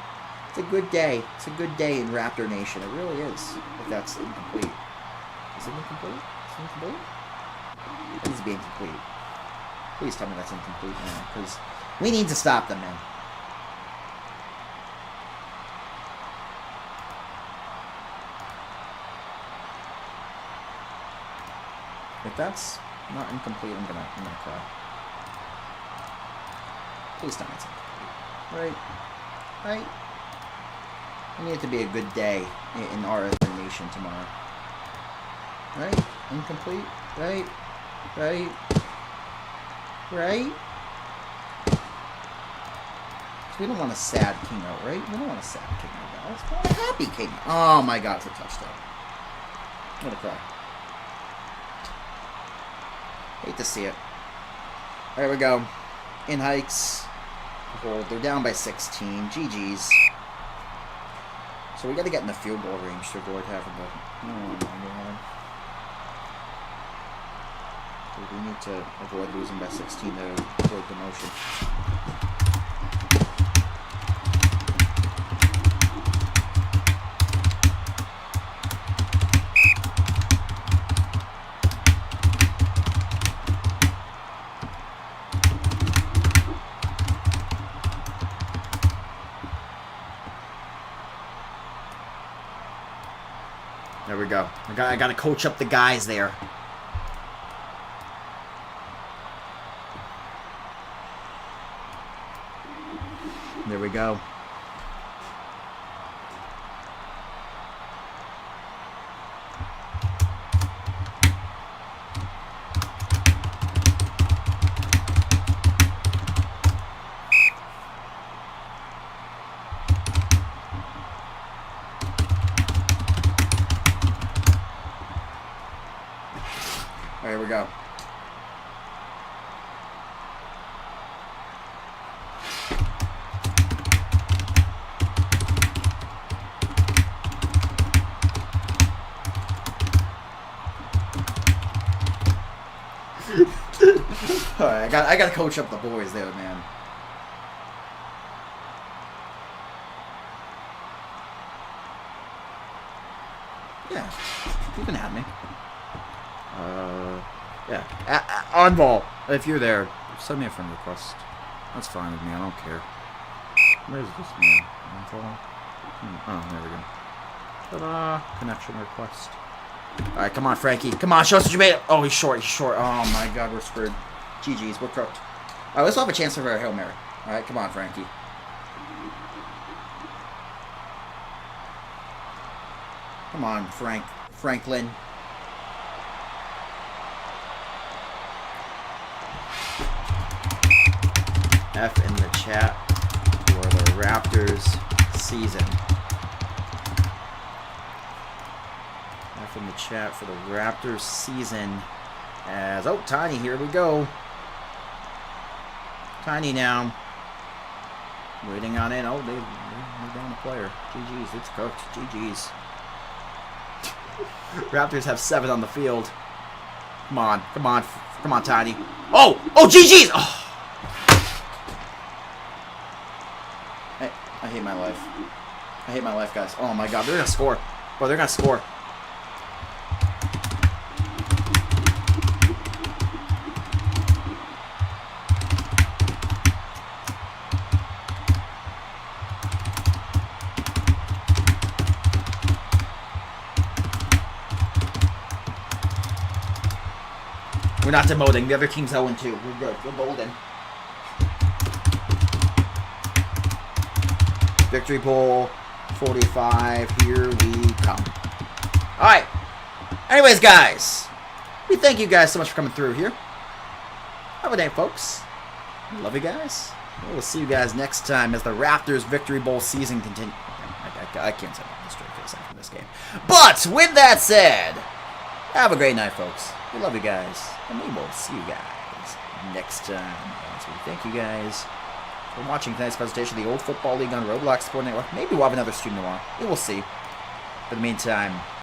it's a good day. It's a good day in Raptor Nation. It really is, if that's incomplete. Is it incomplete? Is it incomplete? It needs to be incomplete. Please tell me that's incomplete, man, because we need to stop them, man. If that's not incomplete, I'm gonna cry. Please tell me it's incomplete. Right? I need it to be a good day in our nation tomorrow. Right? Incomplete? Right? We don't want a sad king out, right? We don't want a sad king out. Let's want a happy king. Oh my god, it's a touchdown. I'm gonna cry. Hate to see it. There we go. In hikes. Hold. They're down by 16. GG's. So we got to get in the field goal range to avoid having the... Oh my god. We need to avoid losing by 16 to avoid demotion. There we go. I got to coach up the guys there. There we go. There we go. Alright, I gotta coach up the boys there, man. Yeah, you can have me. Yeah. On ball. If you're there, send me a friend request. That's fine with me. I don't care. Where's this man? Oh, there we go. Ta-da! Connection request. Alright, come on, Frankie. Come on, show us what you made. Oh, he's short. He's short. Oh, my God. We're screwed. GG's. We're cooked. Alright, let's have a chance for a Hail Mary. Alright, come on, Frankie. Come on, Franklin. F in the chat for the Raptors season. F in the chat for the Raptors season. As oh, Tiny, here we go. Tiny now. Waiting on it. Oh, they're down a player. GG's, it's cooked. GG's. Raptors have 7 on the field. Come on, Tiny. Oh, GG's. Oh. I hate my life. I hate my life, guys. Oh my God, they're gonna score. Bro, they're gonna score. We're not demoting. The other team's 0-2. We're good. We're golden. Victory Bowl 45. Here we come. All right. Anyways, guys, we thank you guys so much for coming through here. Have a day, folks. Love you guys. We'll see you guys next time as the Raptors Victory Bowl season continues. I can't say that straight face after this game. But with that said, have a great night, folks. We love you guys, and we will see you guys next time. So we thank you guys for watching tonight's presentation of the Old Football League on Roblox Sport Network. Maybe we'll have another stream tomorrow. We will see. For the meantime,